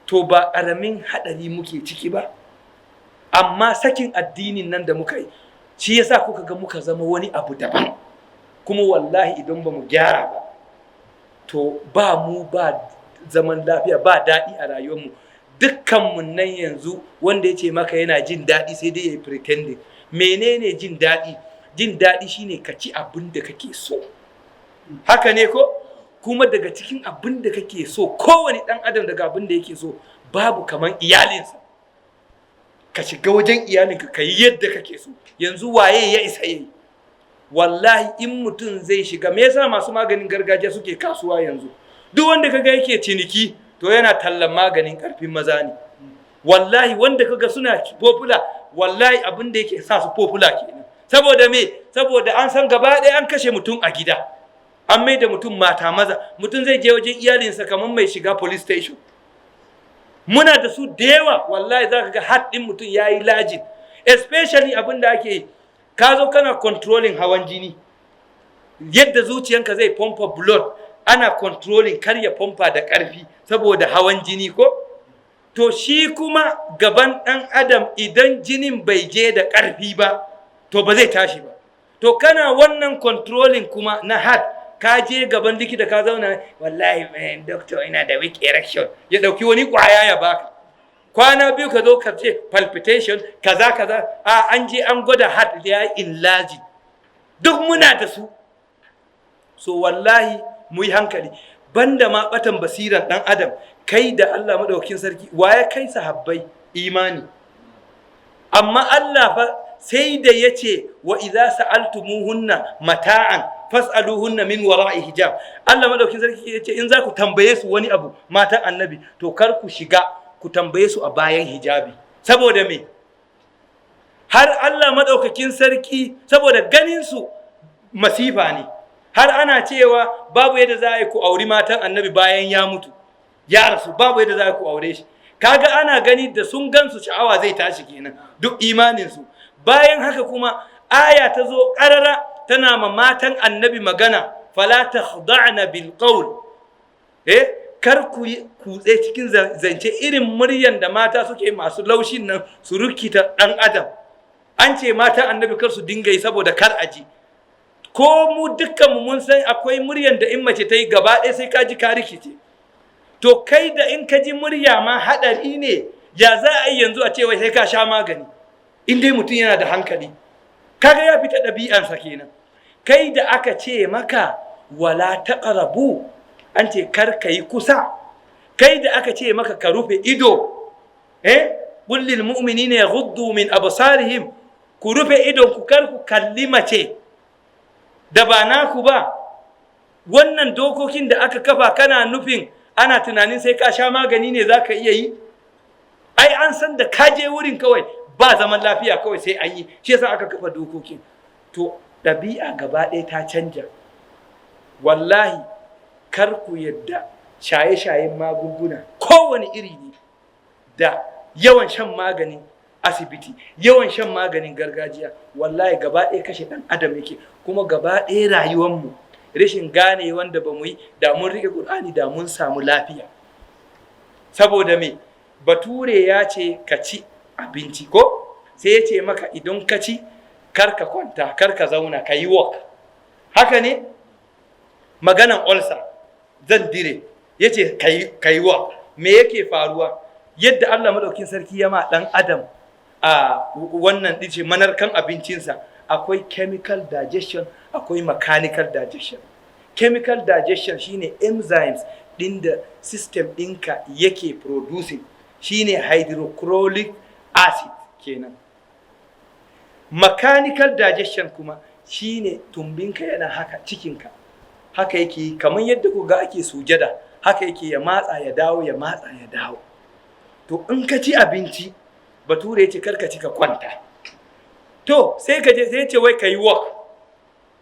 To ba ƙaramin haɗari muke ciki ba. Amma sakin addinin nan da muka yi, shi yasa kuka ga muka zama wani abu daban. Kuma wallahi idan ba mu gyara ba, to ba mu ba zaman lafiya, ba daɗi a rayuwarmu. Dukkanmu nan yanzu wanda ya ce maka yana jin daɗi sai dai ya yi pretending. Menene jin daɗi? Jin daɗi shine ka ci abin da kake so. Haka ne ko? Kuma daga cikin abin da kake so, kowane ɗan adam daga abin da yake so, babu kaman iyalinsa. Ka shiga wajen iyalinka ka yi yadda kake so. Yanzu waye ya isa yayi? Wallahi in mutum zai shiga, me yasa masu maganin gargajiya suke kasuwa yanzu? Duk wanda kaga yake ciniki to yana tallan maganin karfin maza ne. Wallahi wanda kaga suna popular, wallahi abin da yake sa su popular kenan. Saboda me? Saboda an san gaba ɗaya an kashe mutum a gida, an mai da mutum mata maza. Mutum zai je wajen iyalinsa kamar mai shiga police station. Muna da su da yawa, wallahi za ka ga heart ɗin mutum ya yi lajin. Especially abin da ake yi, ka zo kana controlling hawan jini, yadda zuciyanka zai pompa blood, ana controlling kar ya pompa da ƙarfi saboda hawan jini ko? To shi kuma gaban ɗan adam idan jinin bai je da ƙarfi ba, to ba zai tashi ba. To kana wannan controlling kuma na heart, ka je gaban likita ka zauna, wallahi doctor ina da weak erection, ya ɗauki wani ƙwaya ya baka. Kwana biyu ka zo ka ce palpitation kaza kaza, an je an gwada heart da ya enlarge. Duk muna da su. So wallahi mu yi hankali. Banda ma batan basiran ɗan adam, kai da Allah madaukakin sarki, waye kai sahabbai imani? Amma Allah fa sai da yace wa idza sa'altumuhunna mata'an fas'aluhunna min wara'i hijab. Allah madaukakin sarki yace in za ku tambaye su wani abu matan annabi, to kar ku shiga ku tambaye su a bayan hijabi. Saboda me? Har Allah madaukakin sarki saboda ganin su masifa ne. Har ana cewa babu yadda za a yi ku auri matan annabi bayan ya mutu, ya rasu, babu yadda za a yi ku aure shi. Kaga ana gani da sun gansu sha'awa zai tashi kenan, duk imaninsu. Bayan haka kuma aya ta zo ƙarara tana ma matan annabi magana, fala takhda'na bil qawl. Kar ku kutse cikin zance irin muryan da mata suke masu laushin nan su rukita ɗan adam. An ce matan annabi kar su dinga yi saboda kar aji. Ko mu dukkanmu mun san akwai muryan da in mace ta yi gaba ɗaya sai ka ji ka rikice. To kai da in ka ji murya ma haɗari ne, ya za a yi yanzu a cewa sai ka sha magani in dai mutum yana da hankali? Kaga ya fita ɗabi'ansa kenan. Kai da aka ce maka wala taqrabu, an ce kar ka yi kusa. Kai da aka ce maka ka rufe ido, qul lil mu'minina yaghuddu min absarihim, ku rufe idon ku kar ku kalli mace da ba naku ba. Wannan dokokin da aka kafa kana nufin ana tunanin sai ka sha magani ne za ka iya yi? Ai an san da ka je wurin kawai ba zaman lafiya kawai sai an yi, shi yasa aka kafa dokokin. To ɗabi'a gaba ɗaya ta canja. Wallahi kar ku yadda shaye-shayen magunguna kowane iri ne, da yawan shan maganin asibiti, yawan shan maganin gargajiya, wallahi gaba ɗaya kashe ɗan adam yake. Kuma gaba ɗaya rayuwarmu rashin gane wanda ba mu yi, da mun riƙe ƙur'ani da mun samu lafiya. Saboda me? Bature ya ce ka ci abinci ko sai ya ce maka idan ka ci kar ka kwanta, kar ka zauna, ka yi walk. Haka ne? Maganan ulcer zan dire ya ce ka yi walk. Me yake faruwa? Yadda Allah madaukin sarki ya ma ɗan adam a wannan ɗice manarkan abincinsa, akwai chemical digestion, akwai mechanical digestion. Chemical digestion shine enzymes ɗin da system ɗinka yake producing, shine hydrochloric acid kenan. Mechanical digestion kuma shine tumbinka yana haka, cikinka haka yake, kamar yadda ku ga ake sujada, haka yake ya matsa ya dawo, ya matsa ya dawo. To in ka ci abinci, bature ya ce karka ci ka kwanta, to sai ka je sai ce wai ka yi walk.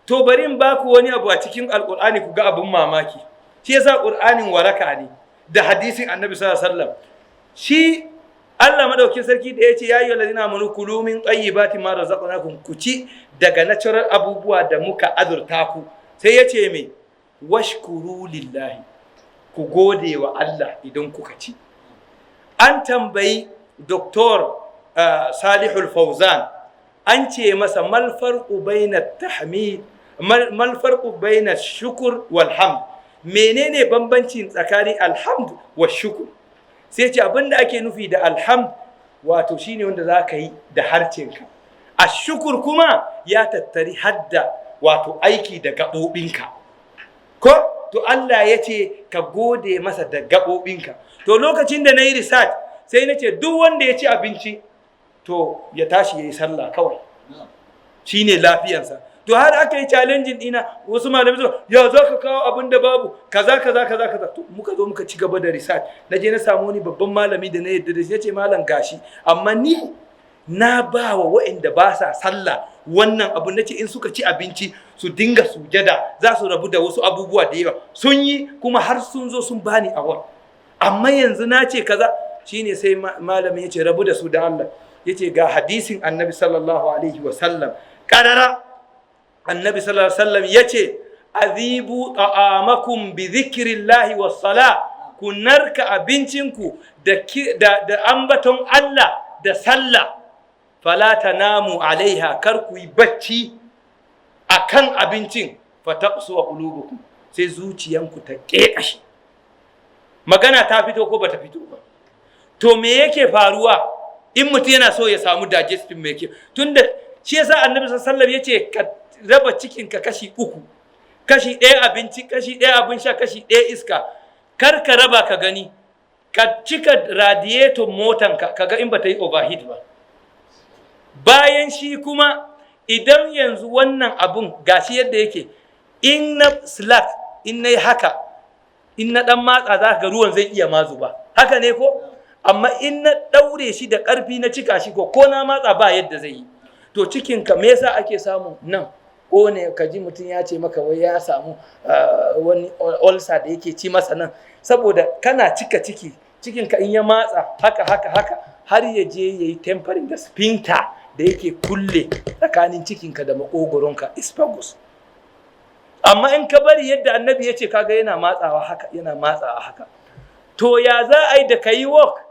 To bari in ba ku wani abu a cikin alƙur'ani ku ga abin mamaki. Shi yasa ƙur'anin waraka ne da hadisin annabi sallallahu alaihi wasallam. Shi Allah madaukakin sarki da yace ya ayyuhal ladina amanu kulu min tayyibati ma razaqnakum, ku ci daga natural abubuwa da muka azurta ku, sai yace me washkuru lillahi, ku gode wa Allah idan kuka ci. An tambayi Dr. Salihul Fauzan, an ce masa mal farqu bainat tahmid mal farqu bainat shukr wal hamd, menene bambancin tsakanin alhamd wa shukr? Sai ce abinda ake nufi da alhamd wato shine wanda zaka yi da harcenka, ashkur kuma ya tattari hadda wato aiki da gabobinka ko. To Allah ya ce ka gode masa da gabobinka. To lokacin da nayi research sai nace duk wanda ya ci abinci to ya tashi yayi sallah kawai, shine lafiyansa. To har aka yi challenging dina, wasu malamai zo ya za ka kawo abin da babu kaza. To muka zo muka ci gaba da research, na je na samu wani babban malami da na yadda da shi, ya ce malam gashi, amma ni na ba wa waɗanda ba sa sallah wannan abu, nace in suka ci abinci su dinga sujada, za su rabu da wasu abubuwa da yawa. Sun yi kuma har sun zo sun bani award, amma yanzu na ce kaza. Shine sai malamin ya ce rabu da su da Allah. Ya ce ga hadisin annabi sallallahu alaihi wasallam karara. Annabi sallallahu alaihi wasallam ya ce azibu ta'amakum bi dhikrillahi was sala, ku narka abincinku da ambaton Allah da sallah. Fala tanamu alaiha, kar ku yi bacci akan abincin, fataqsu qulubukum, sai zuciyanku ta kekashi. Magana ta fito ko bata fito ba? To me yake faruwa in mutum yana so ya samu digestive mai kyau? Tunda shi yasa annabi sallallahu alaihi wasallam yace ka raba cikinka kashi uku, kashi ɗaya abinci, kashi ɗaya abin sha, kashi ɗaya iska. Kar ka raba ka gani, ka cika radiator motanka kaga in ba ta yi overheat ba. Bayan shi kuma idan yanzu wannan abun gashi yadda yake, in na slack, in na yi haka, in na ɗan matsa za ka ga ruwan zai iya mazu ba, haka ne ko? Amma in na ɗaure shi da ƙarfi na cika shi ko na matsa ba yadda zai yi. To cikinka me yasa ake samu nan ko ne ka ji mutum ya ce maka wai ya samu wani ulcer da yake ci masa nan, saboda kana cika cikinka in ya matsa haka har ya je ya yi tempering da sphincter da yake kulle tsakanin cikinka da makogoronka, esophagus. Amma in ka bari yadda annabi ya ce kaga yana matsawa haka, to ya za a yi da ka yi walk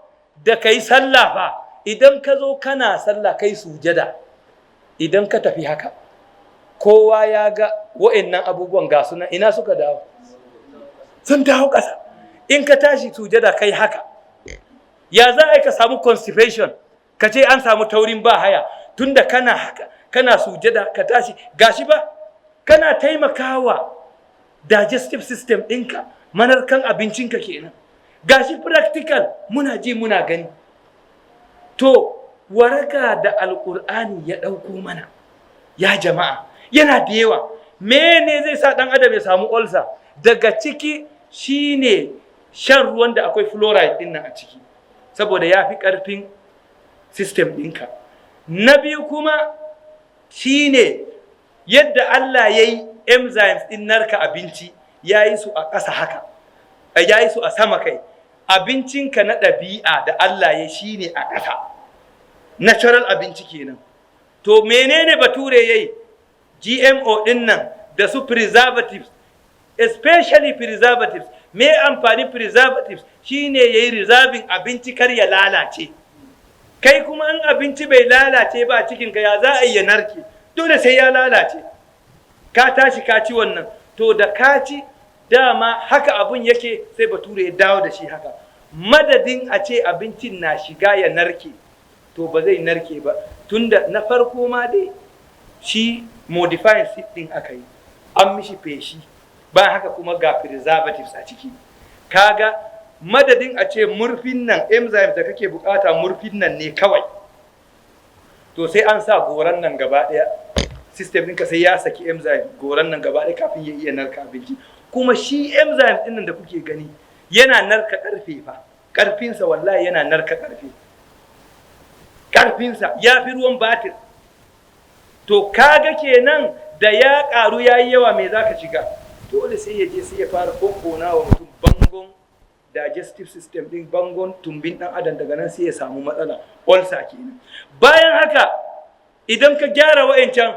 da ka yi sallah fa? Idan ka zo kana sallah kai sujada, idan ka tafi haka kowa ya ga wa'annan abubuwan ga sunan ina suka dawo, sun dawo ƙasa. In ka tashi sujada kai haka, ya za a yi ka samu constipation, ka ce an samu taurin ba haya? Tunda kana haka kana sujada ka tashi, gashi ba kana taimakawa digestive system ɗinka, manarkan abincinka kenan. Gashi practical muna ji muna gani. To waraka da alƙur'ani ya ɗauko mana, ya jama'a, yana da yawa. Mene zai sa ɗan adam ya samu ulcer? Daga ciki shine shan ruwan da akwai fluoride ɗin nan a ciki, saboda ya fi ƙarfin system ɗinka. Na biyu kuma shine yadda Allah ya yi enzymes ɗin narka abinci, ya yi su a ƙasa haka. ya yi su a sama kai. Abincinka na ɗabi'a da Allah ya shi ne a ƙasa, natural abinci kenan. To menene bature ya yi? GMO ɗin nan da su preservatives, especially preservatives. Me amfani preservatives? Shi ne ya yi reserving abinci kar ya lalace. Kai kuma in abinci bai lalace ba cikinka ya za a yi ya narke, dole sai ya lalace. Ka tashi ka ci wannan, to da ka ci dama haka abun yake, sai bature ya dawo da shi haka. Madadin a ce abincin na shiga ya narke, to ba zai narke ba, tunda na farko ma dai shi modifying seed din aka yi, an mishi feshi, ba haka kuma ga preservatives a ciki. Kaga madadin a ce murfin nan enzyme da kake bukata murfin nan ne kawai, to sai an sa goran nan gaba daya, system ɗinka sai ya saki enzyme goran nan gaba daya kafin ya iya narka abinci. Kuma shi enzyme ɗin nan da kuke gani yana narka karfe fa, karfinsa wallahi yana narka karfe, karfinsa ya fi ruwan batir. To kaga kenan da ya karu ya yi yawa mai zaka shiga, dole sai ya je sai ya fara kokona wa mutum bangon digestive system din, bangon tumbin dan adam, daga nan sai ya samu matsala, ulcer kenan. Bayan haka idan ka gyara wa'ancan,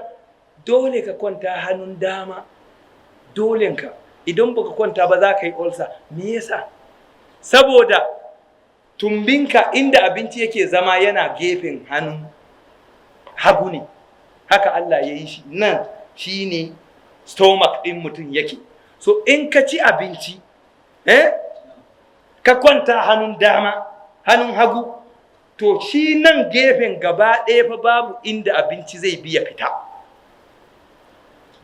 dole ka kwanta hannun dama, dolenka. Idan baka kwanta ba za ka yi ulcer. Me yasa? Saboda tumbinka inda abinci yake zama yana gefen hannun hagu ne, haka Allah ya yi shi. Nan shi ne stomach ɗin mutum yake. So in ka ci abinci, ka kwanta hannun dama, hannun hagu, to shi nan gefen gaba ɗaya fa babu inda abinci zai biya fita.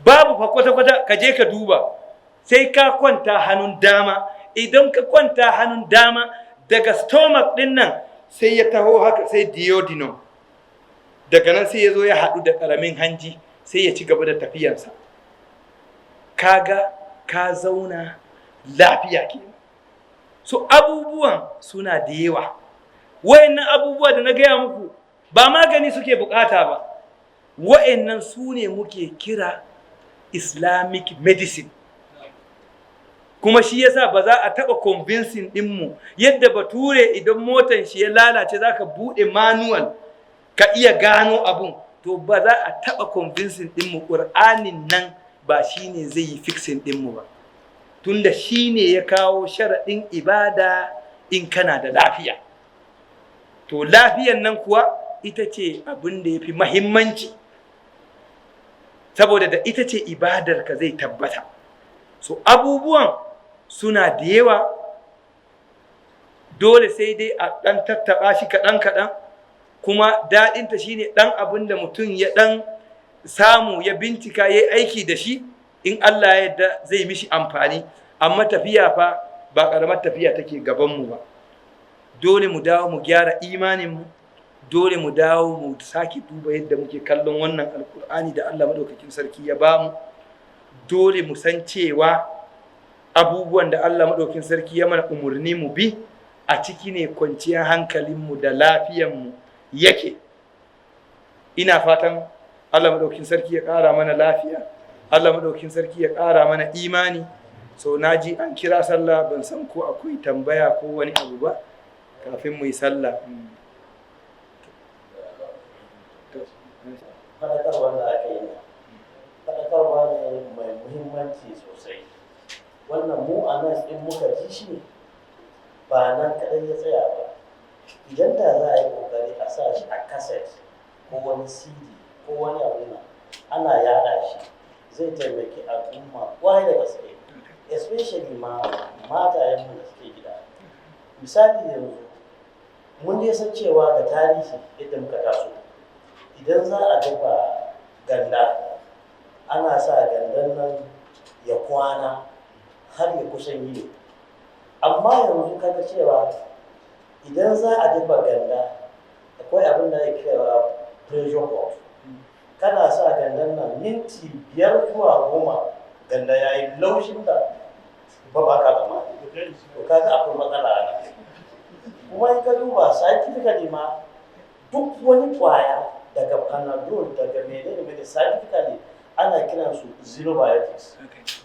Babu fa kwata-kwata, ka je ka duba. Sai ka kwanta hannun dama. Idan ka kwanta hannun dama, daga stomach ɗin nan sai ya taho haka, sai duodenum, daga nan sai ya zo ya haɗu da ƙaramin hanji, sai ya ci gaba da tafiyarsa. Kaga ka zauna lafiya kenan. So abubuwan suna da yawa. Wayannan abubuwa da na gaya muku ba magani suke bukata ba. Wayannan su ne muke kira Islamic medicine. Kuma shi yasa ba za a taɓa convincing ɗinmu yadda bature idan motan shi ya lalace za ka buɗe manual ka iya gano abun, to ba za a taɓa convincing ɗinmu ƙur'anin nan ba shi ne zai yi fixing ɗinmu ba, tunda shi ne ya kawo sharaɗin ibada in kana da lafiya. To lafiyan nan kuwa ita ce abin da ya fi mahimmanci, saboda da ita ce ibadarka zai tabbata. So abubuwan suna da yawa, dole sai dai a ɗan tattaɓa shi kaɗan-kaɗan, kuma daɗinta shi ne ɗan abin da mutum ya ɗan samu ya bincika ya yi aiki da shi, in Allah ya yarda zai mishi amfani. Amma tafiya fa ba ƙaramar tafiya take gabanmu ba. Dole mu dawo mu gyara imaninmu, dole mu dawo mu sake duba yadda muke kallon wannan alkur'ani da Allah maɗaukakin sarki ya bamu. Dole mu san cewa abubuwan da Allah maɗaukakin sarki ya mana umarni mu bi, a ciki ne kwanciyar hankalinmu da lafiyanmu yake. Ina fatan Allah maɗaukakin sarki ya ƙara mana lafiya, Allah maɗaukakin sarki ya ƙara mana imani. So na ji an kira sallah, ban san ko akwai tambaya ko wani abu ba kafin mu yi sallah. Faɗakarwa da aka yi, faɗakarwa ne mai muhimmanci sosai. Wannan mu a nan in muka ji shi ba nan kaɗai ya tsaya ba. Idan da za a yi ƙoƙari a sa shi a kaset ko wani CD ko wani abu nan, ana yaɗa shi, zai taimaki al'umma ƙwarai da gaske, especially ma matayen da suke gida. Misali yanzu, mun dai san cewa da tarihi yadda muka taso, idan za a dafa ganda, ana sa gandan nan ya kwana har ya kusan yi. Amma yanzu kaga cewa idan za a dafa ganda, akwai abin da ake kira pressure pot. Kana sa gandan nan minti 5 zuwa 10, ganda ya yi laushin da ba ka zama. To kaga akwai matsala a nan. Kuma in ka duba scientifically ma, duk wani kwaya daga panadol daga menene scientifically ana kiran su xenobiotics.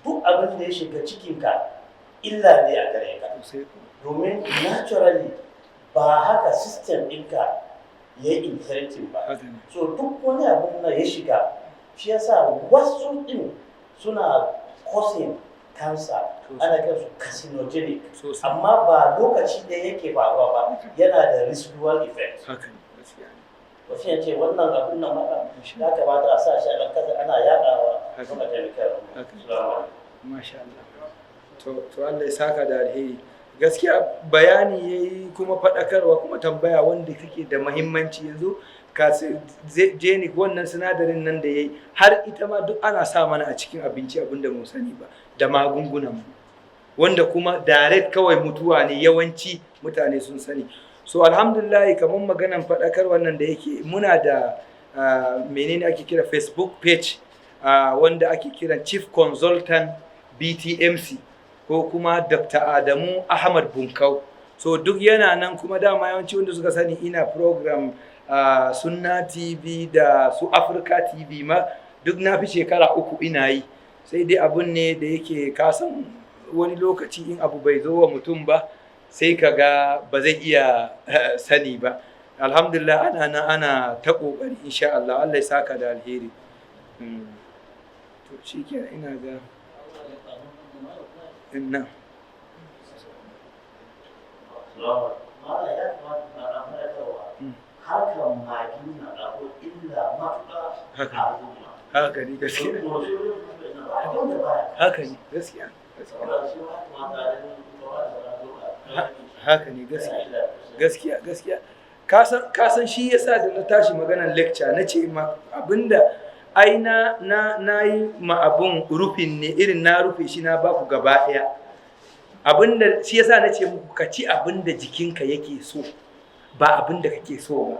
Duk abin da ya shiga cikinka illa ne a gare ka, domin naturally ba haka system ɗinka ya yi inheriting ba. So duk wani abin da ya shiga, shi yasa wasu ɗin suna causing cancer, ana kiransu carcinogenic, amma ba lokaci da yake faruwa ba, yana da residual effect. Wasu ya ce wannan abin nan maka ya kamata a sa shi a kasa ana yaɗawa kuma taimakawa. Masha Allah. To Allah ya saka da alheri. Gaskiya bayani yayi kuma faɗakarwa kuma tambaya wanda kake da muhimmanci yanzu ka je wannan sinadarin nan da yayi har ita ma duk ana sa mana a cikin abinci abinda mu sani ba da magungunan mu wanda kuma direct kawai mutuwa ne yawanci mutane sun sani. So alhamdulillah kamar maganan faɗakar wannan da yake muna da menene ake kira Facebook page wanda ake kira Chief Consultant BTMC ko kuma Dr. Adamu Ahmad Bunkau. So duk yana nan kuma dama yawanci wanda suka sani ina program Sunna TV da su Africa TV ma duk na fi shekara 3 ina yi. Sai dai abun ne da yake kasan wani lokaci in abu bai zo wa mutum ba sai kaga ba zai iya sani ba. Alhamdulillah ana ta kokari insha Allah. Allah ya saka da alheri. To shikenan ina ga inna harkar magi na da illa matuƙa a al'umma. Haka ne gaskiya. Haka ne gaskiya. Haka ne gaskiya. Kasan shi yasa da na tashi maganar lecture na ce ma abinda ai na yi ma abun rufin ne irin na rufe shi na baku gaba ɗaya. Abinda shi yasa na ce muku ka ci abinda jikinka yake so ba abinda kake so ba.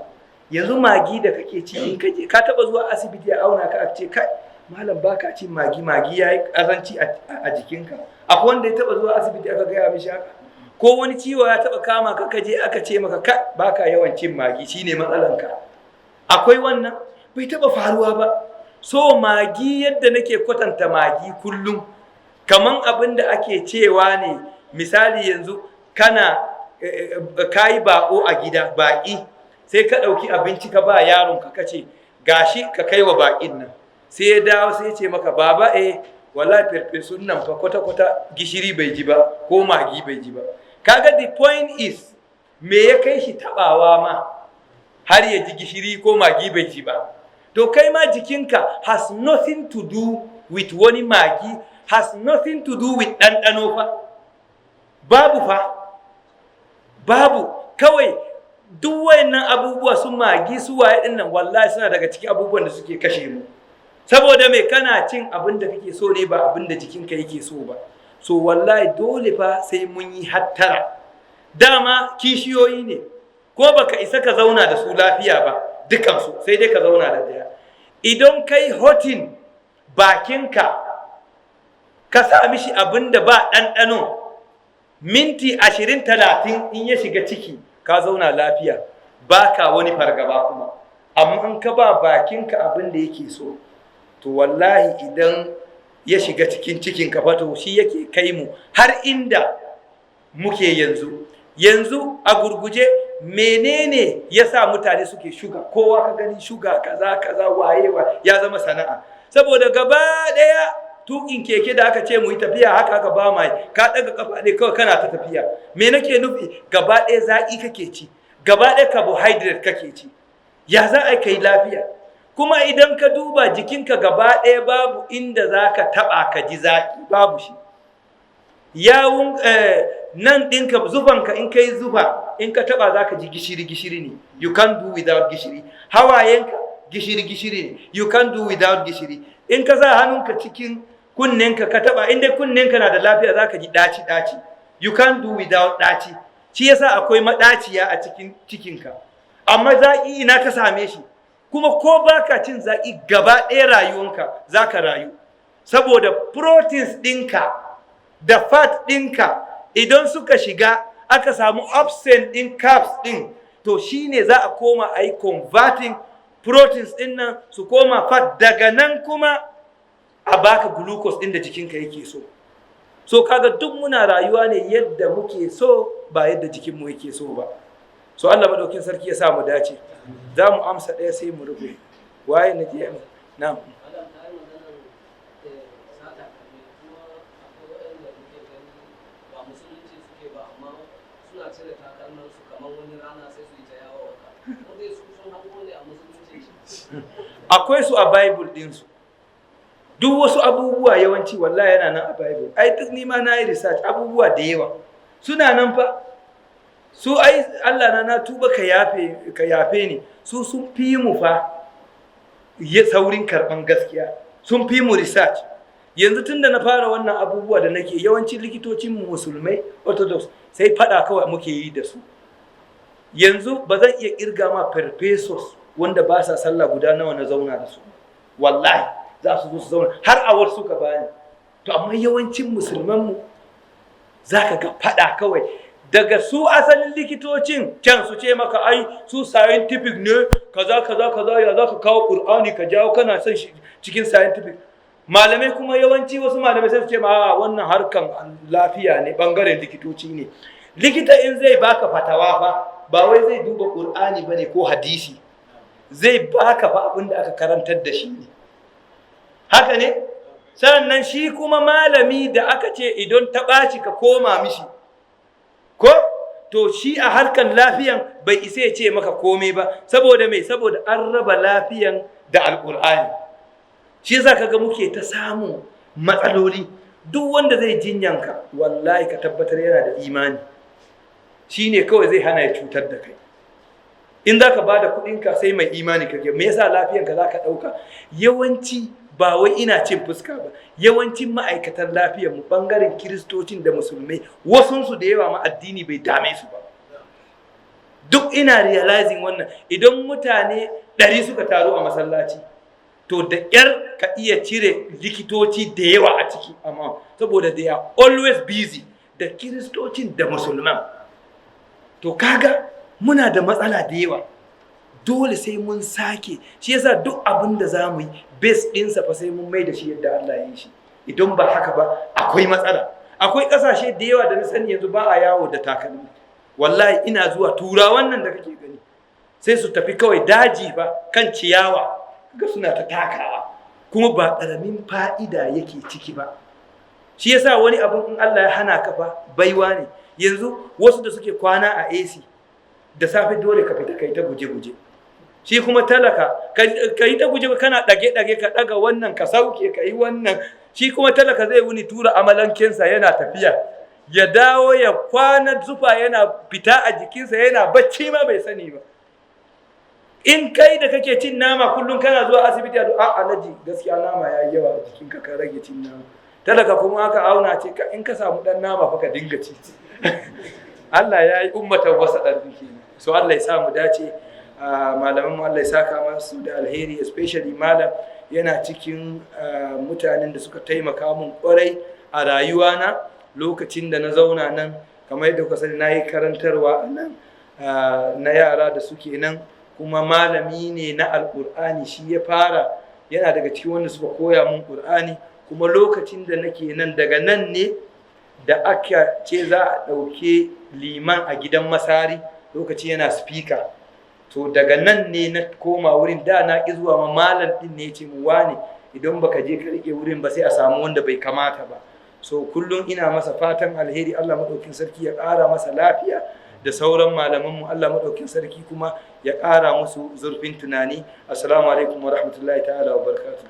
Yanzu magi da kake ci in ka taba zuwa asibiti a auna ka a ce kai malam baka ci magi yayi karanci a jikinka. Akwai wanda ya taba zuwa asibiti aka gaya mishi haka, ko wani ciwo ya taba kama ka kaje aka ce maka kai baka yawan cin magi shine matsalanka. Akwai wannan bai taba faruwa ba. So magi yadda nake kwatanta magi kullum kaman abin da ake cewa ne, misali yanzu kana kayi bako a gida baki sai ka dauki abinci ka ba yaron ka kace gashi ka kai wa bakin nan, sai ya dawo sai ya ce maka baba wallahi farfesun nan fa kwata gishiri bai ji ba ko magi bai ji ba. Kaga the point is me ya kai shi tabawa ma har ya ji gishiri ko magi bai ji ba. To kai ma jikinka has nothing to do with wani magi, has nothing to do with ɗanɗano fa. Babu kawai duk wayannan abubuwa su magi su waye din nan wallahi suna daga cikin abubuwan da suke kashe mu. Saboda me kana cin abin da kake so ne ba abin da jikinka yake so ba. So wallahi dole fa sai mun yi hattara. Dama kishiyoyi ne ko baka isa ka zauna da su lafiya ba. Dukansu sai dai ka zauna da daya. Idan kai hotin bakinka ka sa mishi abin da ba ɗanɗano minti 20-30 in ya shiga ciki ka zauna lafiya baka wani fargaba kuma. Amma in ka ba bakinka abin da yake so to wallahi idan ya shiga cikin ka fa to shi yake kai mu har inda muke yanzu a gurguje. Menene yasa mutane suke shuga? Kowa ka gani shuga kaza wayewa ya zama sana'a. Saboda gaba daya tukin keke da aka ce mu yi tafiya haka ba mai ka daga kafa ne kawai kana ta tafiya. Me nake nufi? Gaba daya zaki kake ci, gaba daya carbohydrate kake ci. Ya za a kai lafiya? Kuma idan ka duba jikinka gaba daya babu inda zaka taba ka ji zaki, babu shi. Yawun nan ɗinka zufanka in kai zufa in ka taba za ka ji gishiri ne. You can't do without gishiri. Hawayenka gishiri ne. You can't do without gishiri. In ka sa hannunka cikin kunnenka ka taba inda kunnenka na da lafiya za ka ji ɗaci. You can't do without ɗaci. Shi yasa akwai maɗaciya a cikin cikinka. Amma zaƙi ina ka same shi. Kuma ko baka cin zaƙi gaba ɗaya rayuwanka za ka rayu. Saboda proteins ɗinka da fat ɗinka idan suka shiga aka samu absent ɗin carbs ɗin to shine za a koma a yi converting proteins ɗin nan su koma fat, daga nan kuma a baka glucose ɗin da jikinka yake so. so kaga duk muna rayuwa ne yadda muke so ba yadda jikinmu yake so ba. So Allah madaukin sarki ya sa mu dace. Za mu amsa ɗaya sai mu rufe. Waye na je na akwai su a Bible ɗinsu. Duk wasu abubuwa yawanci wallahi yana nan a Bible. Ai duk ni ma na yi research abubuwa da yawa suna nan fa. Su ai Allah na tuba ka yafe ni. Su sun fi mu fa saurin karɓan gaskiya. Sun fi mu research. Yanzu tunda na fara wannan abubuwa da nake yawanci likitocin mu musulmai orthodox sai fada kawai muke yi da su. Yanzu ba zan iya kirga ma professors wanda ba sa sallah guda nawa na zauna da su. Wallahi za su zo su zauna har awar suka bani. To amma yawancin musulman mu zaka ga fada kawai daga su asalin likitocin can su ce maka ai su scientific ne kaza ya za ka kawo Qur'ani ka jawo kana son shi cikin scientific. Malamai kuma yawanci wasu malamai sai su ce ma wannan harkan lafiya ne bangaren likitoci ne. Likita in zai baka fatawa fa ba wai zai duba Qur'ani bane ko hadisi, zai baka fa abin da aka karantar da shi ne. Haka ne? Sannan shi kuma malami da aka ce idan ta ɓaci ka koma mishi ko to shi a harkan lafiyan bai isa ya ce maka komai ba saboda me saboda an raba lafiyan da alqur'ani. Shi yasa kaga muke ta samu matsaloli. Duk wanda zai jinyanka wallahi ka tabbatar yana da imani, shine kawai zai hana ya cutar da kai. In zaka bada kuɗinka sai mai imani kake. Me yasa lafiyanka zaka ɗauka? Yawanci ba wai ina cin fuska ba, yawancin ma'aikatan lafiyar mu bangaren kiristocin da musulmai wasunsu da yawa ma addini bai dame su ba. Duk ina realizing wannan. Idan mutane 100 suka taru a masallaci to da ƙyar ka iya cire likitoci da yawa a ciki, amma saboda they are always busy da kiristocin da musulman. To kaga muna da matsala da yawa. Dole sai mun sake. Shi yasa duk abin da za mu yi base ɗinsa fa sai mun mai da shi yadda Allah ya yi shi. Idan ba haka ba akwai matsala. Akwai ƙasashe da yawa da na sani yanzu ba a yawo da takalmi. Wallahi ina zuwa turawan nan da kake gani sai su tafi kawai daji ba kan ciyawa ga suna ta takawa kuma ba ƙaramin fa'ida yake ciki ba. Shi yasa wani abun in Allah ya hana ka fa baiwa ne. Yanzu wasu da suke kwana a AC da safe dole ka fita kai ta guje-guje. Shi kuma talaka ka yi ta guje kana ɗage-ɗage ka ɗaga wannan ka sauke ka yi wannan. Shi kuma talaka zai wuni tura amalankensa yana tafiya ya dawo ya kwana zufa yana fita a jikinsa yana bacci ma bai sani ba. In kai da kake cin nama kullum kana zuwa asibiti a alaji gaskiya nama ya yi yawa a jikinka ka rage cin nama. Talaka kuma aka auna ce in ka samu ɗan nama fa ka dinga ci. Allah ya yi ummatan wasa ɗan kenan. So Allah ya sa mu dace. Malaman mu Allah ya saka masu da alheri, especially malam yana cikin mutanen da suka taimaka mun kwarai a rayuwana lokacin da na zauna nan. Kamar yadda kuka sani na yi karantarwa a nan na yara da suke nan, kuma malami ne na alƙur'ani. Shi ya fara, yana daga cikin wanda suka koya mun ƙur'ani. Kuma lokacin da nake nan, daga nan ne da aka ce za a ɗauke liman a gidan Masari, lokaci yana speaker. To daga nan ne na koma wurin. Da na ƙi zuwa ma malam ɗin ne ya ce mu wane idan baka je ka riƙe wurin ba sai a samu wanda bai kamata ba. So kullum ina masa fatan alheri. Allah maɗaukin sarki ya ƙara masa lafiya da sauran malamanmu. Allah maɗaukin sarki kuma ya ƙara musu zurfin tunani. Assalamu alaikum wa rahmatullahi ta'ala wa barakatuh.